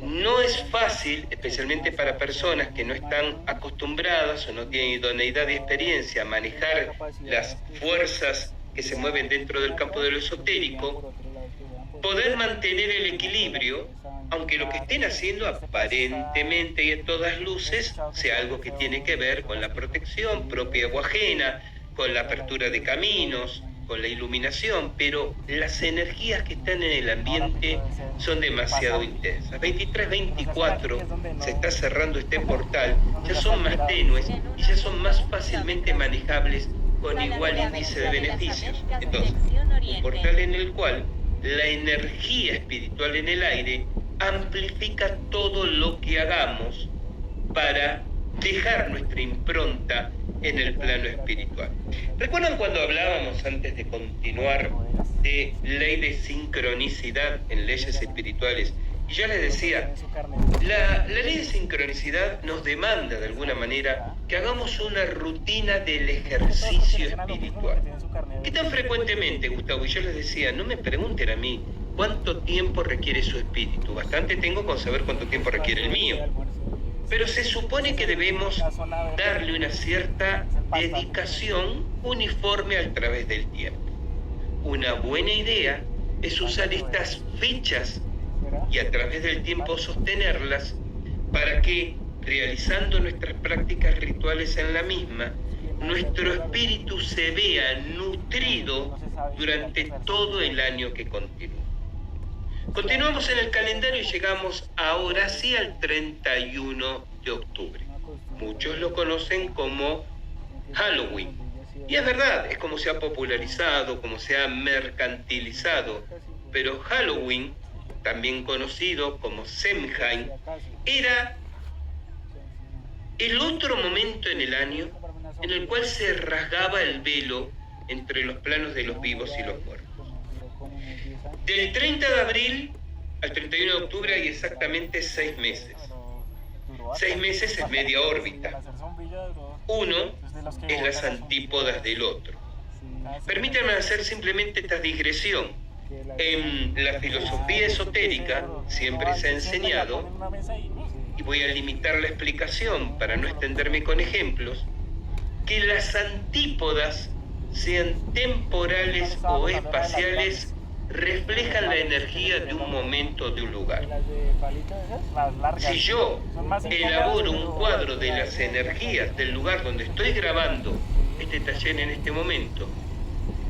No es fácil, especialmente para personas que no están acostumbradas o no tienen idoneidad y experiencia a manejar las fuerzas que se mueven dentro del campo de lo esotérico, poder mantener el equilibrio, aunque lo que estén haciendo aparentemente y a todas luces sea algo que tiene que ver con la protección propia o ajena, con la apertura de caminos, con la iluminación, pero las energías que están en el ambiente son demasiado intensas. 23-24 se está cerrando este portal, ya son más tenues y ya son más fácilmente manejables con igual índice de beneficios. Entonces, un portal en el cual la energía espiritual en el aire amplifica todo lo que hagamos para dejar nuestra impronta en el plano espiritual. ¿Recuerdan cuando hablábamos antes de continuar de ley de sincronicidad en leyes espirituales? Y yo les decía, la ley de sincronicidad nos demanda de alguna manera que hagamos una rutina del ejercicio espiritual. ¿Qué tan frecuentemente, Gustavo? Y yo les decía, no me pregunten a mí cuánto tiempo requiere su espíritu. Bastante tengo con saber cuánto tiempo requiere el mío. Pero se supone que debemos darle una cierta dedicación uniforme a través del tiempo. Una buena idea es usar estas fechas y a través del tiempo sostenerlas para que, realizando nuestras prácticas rituales en la misma, nuestro espíritu se vea nutrido durante todo el año que continúa. Continuamos en el calendario y llegamos ahora sí al 31 de octubre. Muchos lo conocen como Halloween. Y es verdad, es como se ha popularizado, como se ha mercantilizado. Pero Halloween, también conocido como Samhain, era el otro momento en el año en el cual se rasgaba el velo entre los planos de los vivos y los muertos. Del 30 de abril al 31 de octubre hay exactamente 6 meses. 6 meses es media órbita. Uno es las antípodas del otro. Permítanme hacer simplemente esta digresión. En la filosofía esotérica siempre se ha enseñado, y voy a limitar la explicación para no extenderme con ejemplos, que las antípodas, sean temporales o espaciales, reflejan la energía de un momento, de un lugar. Si yo elaboro un cuadro de las energías del lugar donde estoy grabando este taller en este momento,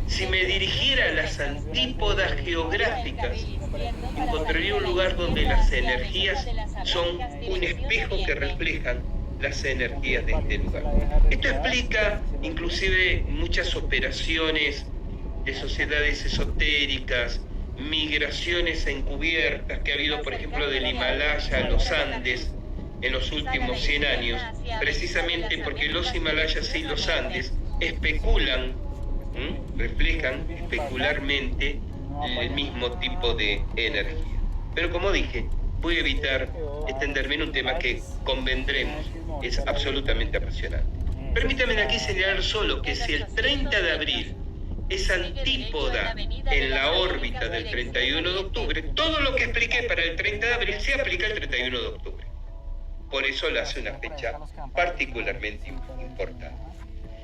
si me dirigiera a las antípodas geográficas, encontraría un lugar donde las energías son un espejo que reflejan las energías de este lugar. Esto explica inclusive muchas operaciones de sociedades esotéricas, migraciones encubiertas que ha habido, por ejemplo, del Himalaya a los Andes en los últimos 100 años, precisamente porque los Himalayas y los Andes especulan, reflejan especularmente el mismo tipo de energía. Pero como dije, voy a evitar extenderme en un tema que convendremos es absolutamente apasionante. Permítanme aquí señalar solo que si el 30 de abril es antípoda en la órbita del 31 de octubre, todo lo que expliqué para el 30 de abril se aplica el 31 de octubre. Por eso la hace una fecha particularmente importante.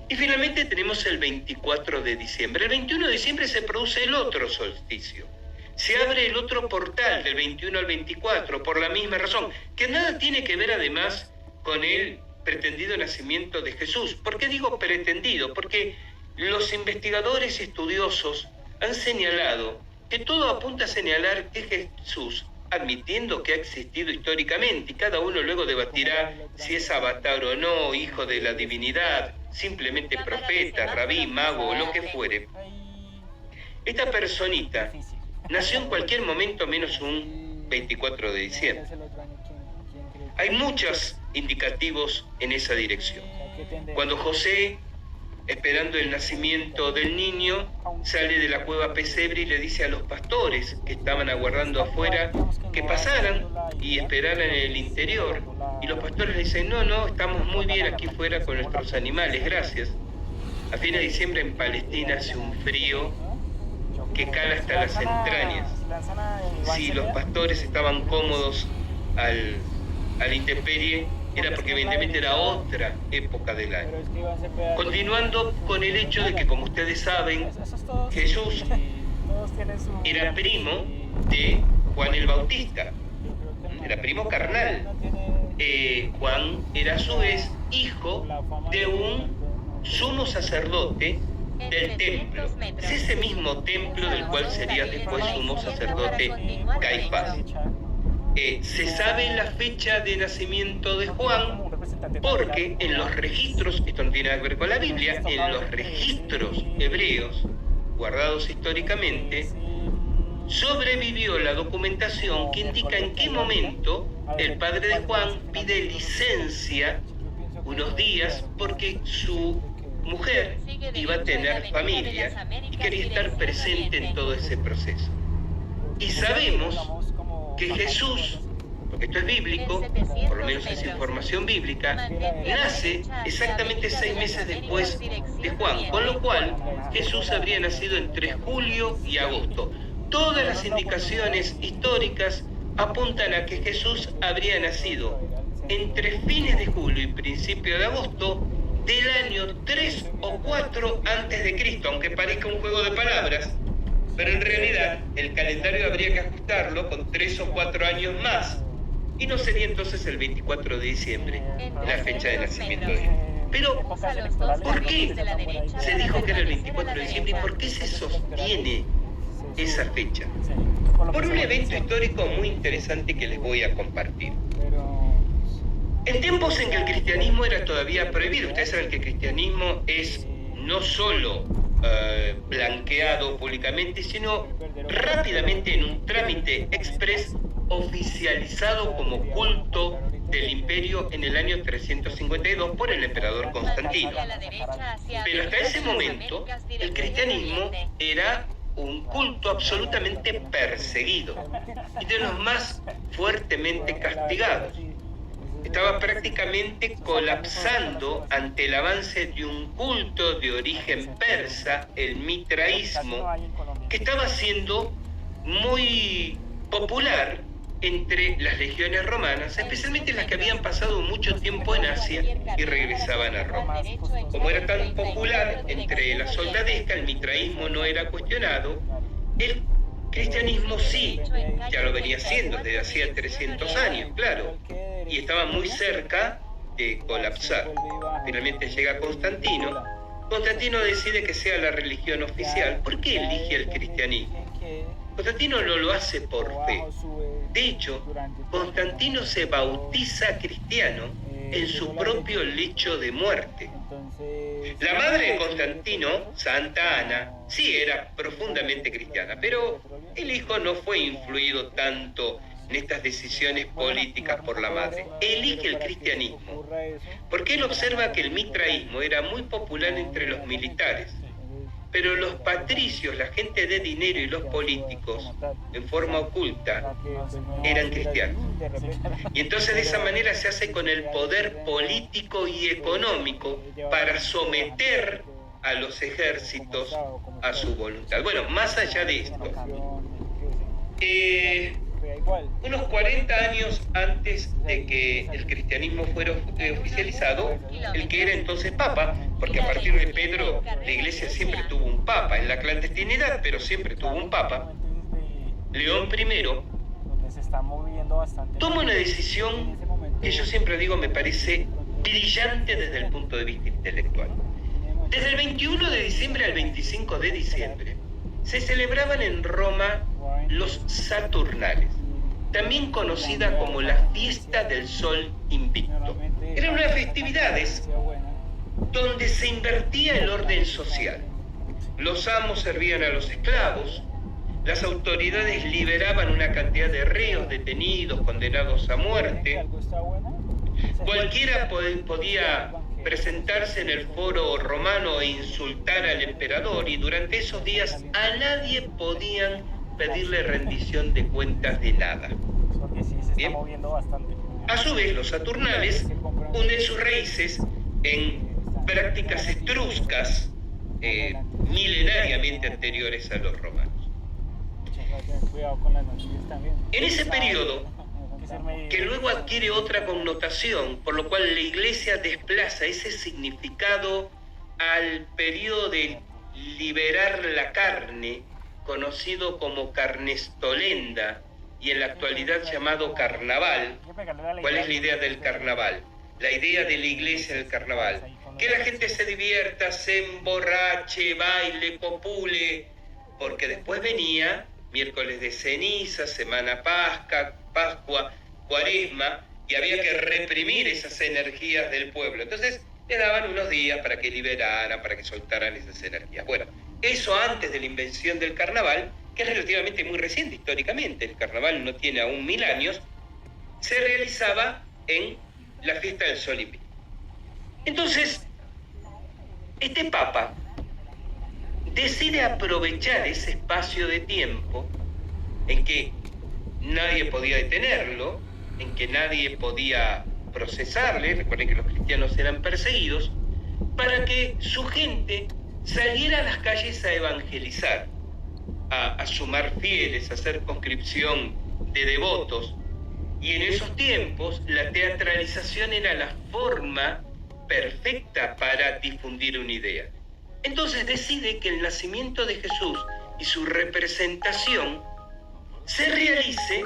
Y finalmente tenemos el 24 de diciembre. El 21 de diciembre se produce el otro solsticio. Se abre el otro portal del 21 al 24 por la misma razón, que nada tiene que ver además con el pretendido nacimiento de Jesús. ¿Por qué digo pretendido? Porque los investigadores estudiosos han señalado que todo apunta a señalar que Jesús, admitiendo que ha existido históricamente, y cada uno luego debatirá si es avatar o no, hijo de la divinidad, simplemente profeta, rabí, mago o lo que fuere, Esta personita Difícil. nació en cualquier momento menos un 24 de diciembre. Hay muchos indicativos en esa dirección. Cuando José, esperando el nacimiento del niño, sale de la cueva pesebre y le dice a los pastores que estaban aguardando afuera que pasaran y esperaran en el interior. Y los pastores le dicen, no, estamos muy bien aquí fuera con nuestros animales, gracias. A fines de diciembre en Palestina hace un frío que cala hasta las entrañas. Si los pastores estaban cómodos a la intemperie, era porque evidentemente era otra época del año. Continuando con el hecho de que, como ustedes saben, Jesús era primo de Juan el Bautista, era primo carnal. Juan era a su vez hijo de un sumo sacerdote del templo. Es ese mismo templo del cual sería después sumo sacerdote Caifás. Se sabe la fecha de nacimiento de Juan porque en los registros, esto no tiene nada que ver con la Biblia, en los registros hebreos guardados históricamente, sobrevivió la documentación que indica en qué momento el padre de Juan pide licencia unos días porque su mujer iba a tener familia y quería estar presente en todo ese proceso. Y sabemos que Jesús, porque esto es bíblico, por lo menos es información bíblica, nace exactamente 6 meses después de Juan, con lo cual Jesús habría nacido entre julio y agosto. Todas las indicaciones históricas apuntan a que Jesús habría nacido entre fines de julio y principio de agosto del año 3 o 4 antes de Cristo, aunque parezca un juego de palabras, pero en realidad el calendario habría que ajustarlo con 3 o 4 años más, y no sería entonces el 24 de diciembre la fecha de nacimiento de él. Pero, ¿por qué se dijo que era el 24 de diciembre y por qué se sostiene esa fecha? Por un evento histórico muy interesante que les voy a compartir. En tiempos en que el cristianismo era todavía prohibido, ustedes saben que el cristianismo es no solo blanqueado públicamente, sino rápidamente en un trámite express oficializado como culto del imperio en el año 352 por el emperador Constantino. Pero hasta ese momento el cristianismo era un culto absolutamente perseguido y de los más fuertemente castigados. Estaba prácticamente colapsando ante el avance de un culto de origen persa, el mitraísmo, que estaba siendo muy popular entre las legiones romanas, especialmente las que habían pasado mucho tiempo en Asia y regresaban a Roma. Como era tan popular entre la soldadesca, el mitraísmo no era cuestionado, el cristianismo sí, ya lo venía haciendo desde hacía 300 años, claro, y estaba muy cerca de colapsar. Finalmente llega Constantino. Constantino decide que sea la religión oficial. ¿Por qué elige el cristianismo? Constantino no lo hace por fe. De hecho, Constantino se bautiza cristiano en su propio lecho de muerte. La madre de Constantino, Santa Ana, sí era profundamente cristiana, pero el hijo no fue influido tanto en estas decisiones políticas por la madre. Elige el cristianismo porque él observa que el mitraísmo era muy popular entre los militares, pero los patricios, la gente de dinero y los políticos, en forma oculta, eran cristianos. Y entonces de esa manera se hace con el poder político y económico para someter a los ejércitos a su voluntad. Bueno, más allá de esto, unos 40 años antes de que el cristianismo fuera oficializado, el que era entonces papa, porque a partir de Pedro la iglesia siempre tuvo un papa, en la clandestinidad, pero siempre tuvo un papa, León I, toma una decisión que yo siempre digo me parece brillante desde el punto de vista intelectual. Desde el 21 de diciembre al 25 de diciembre se celebraban en Roma los Saturnales, también conocida como la fiesta del sol invicto. Eran unas festividades donde se invertía el orden social. los amos servían a los esclavos, las autoridades liberaban una cantidad de reos detenidos, condenados a muerte. Cualquiera podía presentarse en el foro romano e insultar al emperador, y durante esos días a nadie podían pedirle rendición de cuentas de nada. Bien. A su vez, los saturnales unen sus raíces en prácticas etruscas milenariamente anteriores a los romanos. En ese periodo, que luego adquiere otra connotación, por lo cual la Iglesia desplaza ese significado al periodo de liberar la carne, conocido como carnestolenda, y en la actualidad llamado carnaval. ¿Cuál es la idea del carnaval? La idea de la Iglesia del carnaval: que la gente se divierta, se emborrache, baile, copule, porque después venía miércoles de ceniza, semana Pascua, Cuaresma, y había que reprimir esas energías del pueblo. Entonces le daban unos días para que liberaran, para que soltaran esas energías. Bueno, eso antes de la invención del carnaval, que es relativamente muy reciente históricamente, el carnaval no tiene aún 1000 años, se realizaba en la fiesta del Sol Invicto. Entonces, este Papa decide aprovechar ese espacio de tiempo en que nadie podía detenerlo, en que nadie podía procesarle. Recuerden que los cristianos eran perseguidos, para que su gente saliera a las calles a evangelizar, a sumar fieles, a hacer conscripción de devotos. Y en esos tiempos la teatralización era la forma perfecta para difundir una idea. Entonces decide que el nacimiento de Jesús y su representación se realice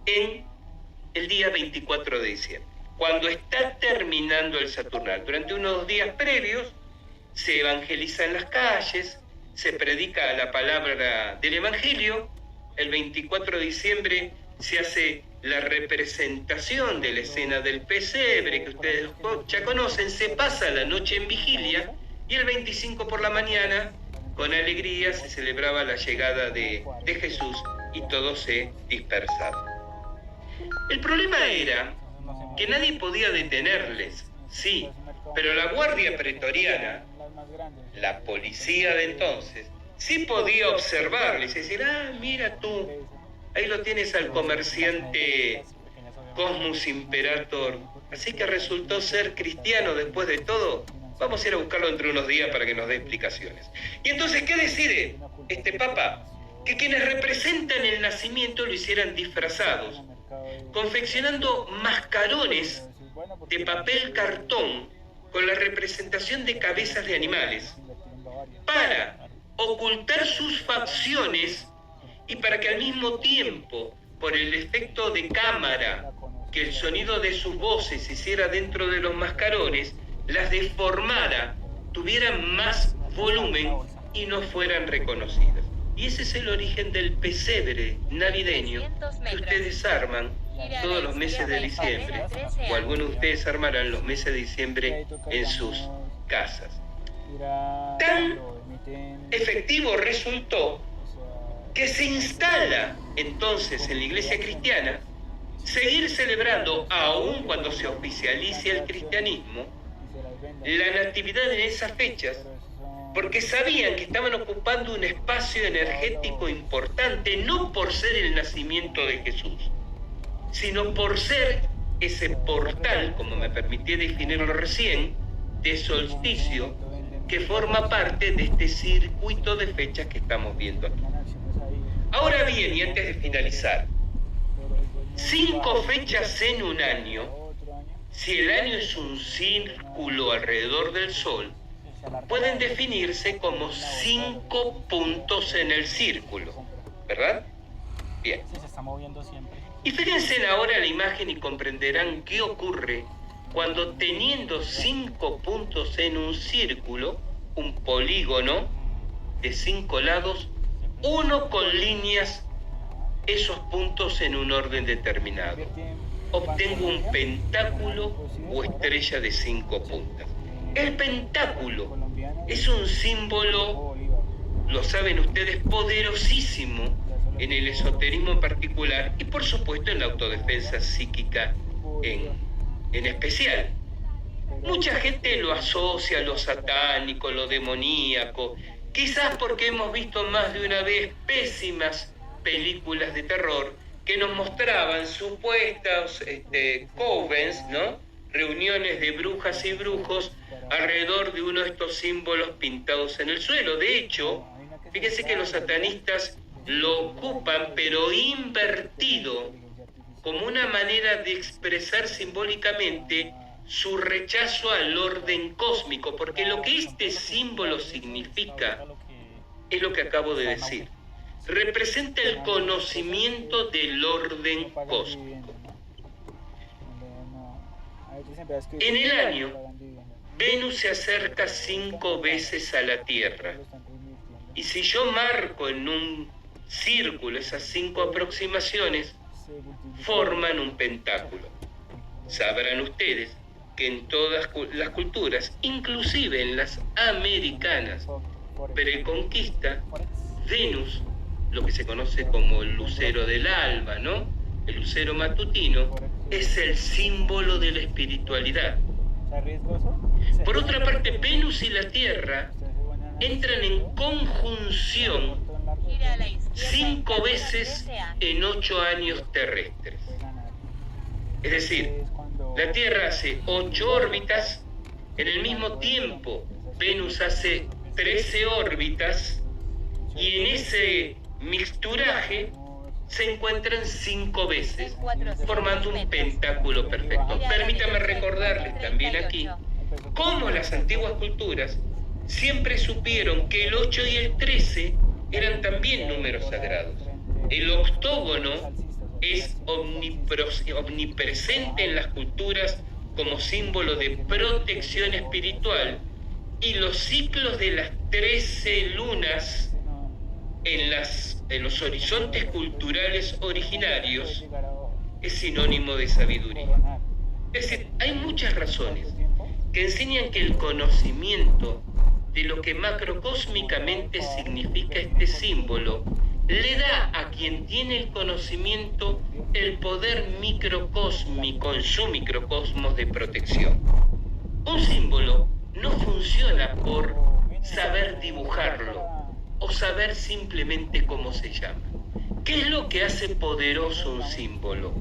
en el día 24 de diciembre, cuando está terminando el Saturnal. Durante unos días previos se evangeliza en las calles, se predica la palabra del Evangelio. El 24 de diciembre se hace la representación de la escena del pesebre, que ustedes ya conocen. Se pasa la noche en vigilia, y el 25 por la mañana, con alegría, se celebraba la llegada de Jesús, y todo se dispersaba. El problema era que nadie podía detenerles, sí, pero la guardia pretoriana, la policía de entonces, sí podía observarles y decir: ah, mira tú, ahí lo tienes al comerciante Cosmus Imperator, así que resultó ser cristiano después de todo. Vamos a ir a buscarlo dentro de unos días para que nos dé explicaciones. Y entonces, ¿qué decide este Papa? Que quienes representan el nacimiento lo hicieran disfrazados, confeccionando mascarones de papel cartón con la representación de cabezas de animales, para ocultar sus facciones y para que al mismo tiempo, por el efecto de cámara, que el sonido de sus voces se hiciera dentro de los mascarones, las deformara, tuvieran más volumen y no fueran reconocidas. Y ese es el origen del pesebre navideño que ustedes arman todos los meses de diciembre, o algunos de ustedes armarán los meses de diciembre en sus casas. Tan efectivo resultó que se instala entonces en la iglesia cristiana seguir celebrando, aun cuando se oficialice el cristianismo, la natividad en esas fechas, porque sabían que estaban ocupando un espacio energético importante, no por ser el nacimiento de Jesús, sino por ser ese portal, como me permití definirlo recién, de solsticio, que forma parte de este circuito de fechas que estamos viendo aquí. Ahora bien, y antes de finalizar, 5 fechas en un año, si el año es un círculo alrededor del Sol, pueden definirse como 5 puntos en el círculo, ¿verdad? Bien. Y fíjense ahora la imagen y comprenderán qué ocurre cuando, teniendo 5 puntos en un círculo, un polígono de 5 lados, uno con líneas, esos puntos en un orden determinado. Obtengo un pentáculo o estrella de 5 puntas. El pentáculo es un símbolo lo saben ustedes, poderosísimo en el esoterismo en particular y por supuesto en la autodefensa psíquica en especial. Mucha gente lo asocia a lo satánico, lo demoníaco, quizás porque hemos visto más de una vez pésimas películas de terror que nos mostraban supuestas covens, ¿no? Reuniones de brujas y brujos alrededor de uno de estos símbolos pintados en el suelo. De hecho, fíjense que los satanistas lo ocupan, pero invertido, como una manera de expresar simbólicamente su rechazo al orden cósmico, porque lo que este símbolo significa es lo que acabo de decir. Representa el conocimiento del orden cósmico. En el año, Venus se acerca 5 veces a la Tierra. Y si yo marco en un círculo esas 5 aproximaciones, forman un pentáculo. Sabrán ustedes que en todas las culturas, inclusive en las americanas preconquista, Venus, lo que se conoce como el lucero del alba, ¿no? El lucero matutino, es el símbolo de la espiritualidad. Por otra parte, Venus y la Tierra entran en conjunción 5 veces en 8 años terrestres. Es decir, la Tierra hace 8 órbitas, en el mismo tiempo Venus hace 13 órbitas y en ese mixturaje se encuentran 5 veces, formando un pentáculo perfecto. Permítame recordarles también aquí cómo las antiguas culturas siempre supieron que el 8 y el 13 eran también números sagrados. El octógono es omnipresente en las culturas como símbolo de protección espiritual y los ciclos de las 13 lunas en los horizontes culturales originarios es sinónimo de sabiduría. Es decir, hay muchas razones que enseñan que el conocimiento de lo que macrocósmicamente significa este símbolo le da a quien tiene el conocimiento el poder microcósmico en su microcosmos de protección. Un símbolo no funciona por saber dibujarlo o saber simplemente cómo se llama. ¿Qué es lo que hace poderoso un símbolo?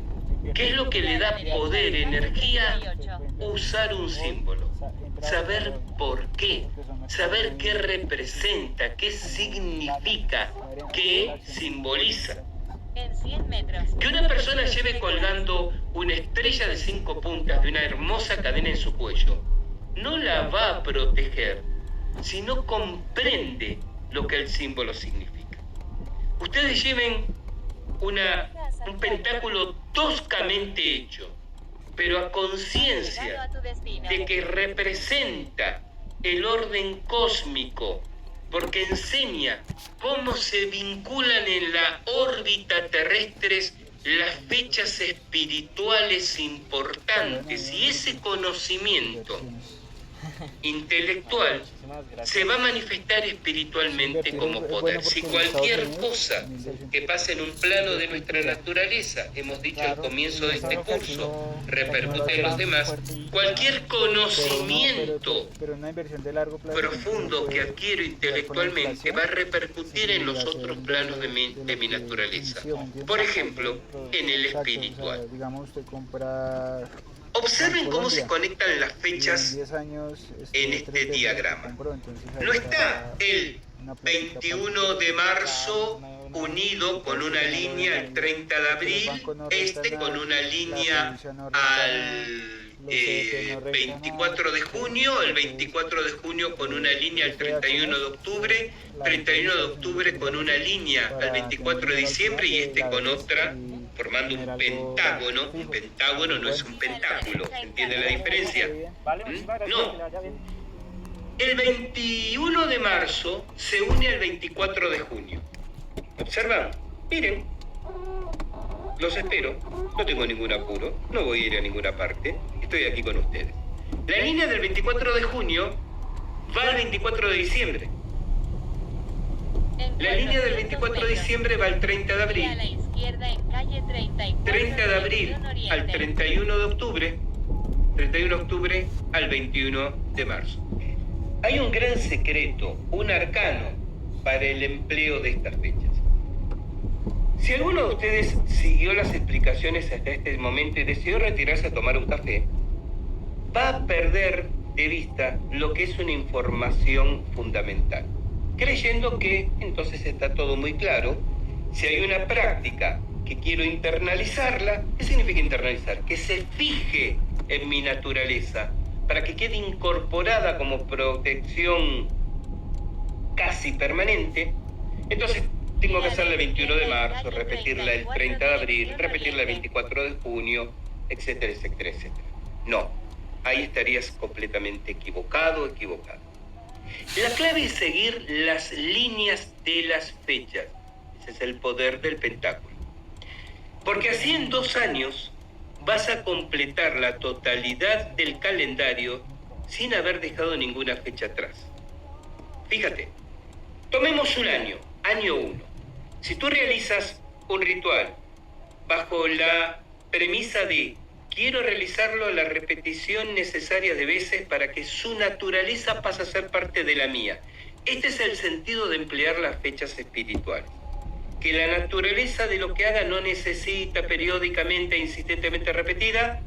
¿Qué es lo que le da poder, energía? Usar un símbolo. Saber por qué. Saber qué representa, qué significa, qué simboliza. Que una persona lleve colgando una estrella de 5 puntas de una hermosa cadena en su cuello no la va a proteger si no comprende lo que el símbolo significa. Ustedes lleven un pentáculo toscamente hecho, pero a conciencia de que representa el orden cósmico, porque enseña cómo se vinculan en la órbita terrestre las fechas espirituales importantes, y ese conocimiento intelectual se va a manifestar espiritualmente como poder. Si cualquier cosa que pase en un plano de nuestra naturaleza, hemos dicho al comienzo de este curso, repercute en los demás, cualquier conocimiento profundo que adquiero intelectualmente va a repercutir en los otros planos de mi naturaleza. Por ejemplo, en el espiritual. Observen cómo se conectan las fechas en este diagrama. No está el 21 de marzo unido con una línea el 30 de abril, con una línea al 24 de junio, el 24 de junio con una línea al 31 de octubre, 31 de octubre con una línea al 24 de diciembre y con otra, formando un pentágono. Un pentágono no es un pentáculo, ¿entiende la diferencia? No. El 21 de marzo se une al 24 de junio. ¿Observan? Miren. Los espero. No tengo ningún apuro. No voy a ir a ninguna parte. Estoy aquí con ustedes. La línea del 24 de junio va al 24 de diciembre. La línea del 24 de diciembre va al 30 de Y a abril, la izquierda en calle 34 30 de abril al 31 de octubre, 31 de octubre al 21 de marzo. Hay un gran secreto, un arcano para el empleo de estas fechas. Si alguno de ustedes siguió las explicaciones hasta este momento y decidió retirarse a tomar un café, va a perder de vista lo que es una información fundamental, creyendo que entonces está todo muy claro. Si hay una práctica que quiero internalizarla, ¿qué significa internalizar? Que se fije en mi naturaleza, para que quede incorporada como protección casi permanente. Entonces tengo que hacerla el 21 de marzo, repetirla el 30 de abril, repetirla el 24 de junio, etcétera, etcétera, etcétera. No, ahí estarías completamente equivocado, equivocado. La clave es seguir las líneas de las fechas. Ese es el poder del pentáculo. Porque así en 2 años vas a completar la totalidad del calendario sin haber dejado ninguna fecha atrás. Fíjate, tomemos un año, año 1. Si tú realizas un ritual bajo la premisa de quiero realizarlo a la repetición necesaria de veces para que su naturaleza pase a ser parte de la mía. Este es el sentido de emplear las fechas espirituales. Que la naturaleza de lo que haga no necesita periódicamente e insistentemente repetida,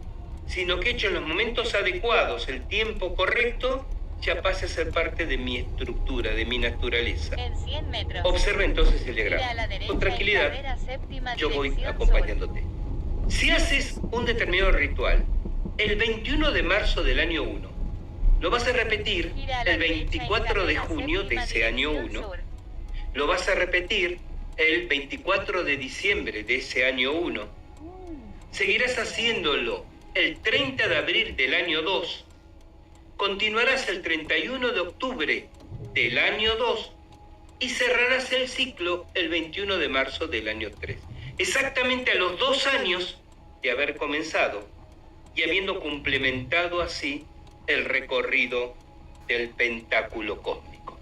sino que hecho en los momentos adecuados, el tiempo correcto, ya pase a ser parte de mi estructura, de mi naturaleza. En 100 metros. Observa entonces el Gire a la diagrama. derecha Con en tranquilidad, carrera séptima, yo voy dirección acompañándote. Si haces un determinado ritual el 21 de marzo del año 1, lo vas a repetir Gire a la el derecha en 24 de carrera junio de séptima, ese año dirección 1, sur. lo vas a repetir el 24 de diciembre de ese año 1, seguirás haciéndolo el 30 de abril del año 2, continuarás el 31 de octubre del año 2 y cerrarás el ciclo el 21 de marzo del año 3. Exactamente a los 2 años de haber comenzado y habiendo complementado así el recorrido del pentáculo cósmico.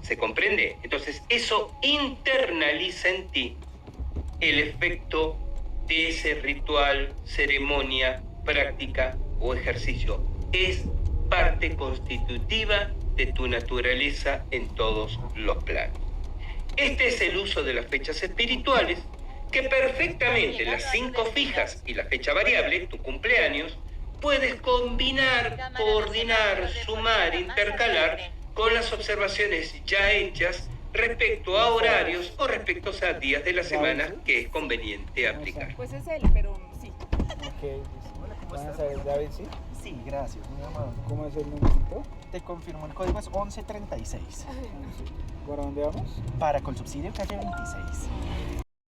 ¿Se comprende? Entonces eso internaliza en ti el efecto de ese ritual, ceremonia, práctica o ejercicio. Es parte constitutiva de tu naturaleza en todos los planos. Este es el uso de las fechas espirituales, que perfectamente las 5 fijas y la fecha variable, tu cumpleaños, puedes combinar, coordinar, sumar, intercalar con las observaciones ya hechas respecto a horarios o respecto a días de la semana que es conveniente aplicar. Pues es él, pero sí. Ok, Hola, ¿cómo vamos estás? a ver, David, ¿sí? Sí, gracias, muy amable. ¿Cómo es el numerito? Te confirmo, el código es 1136. ¿Para dónde vamos? Para Colsubsidio, calle 26.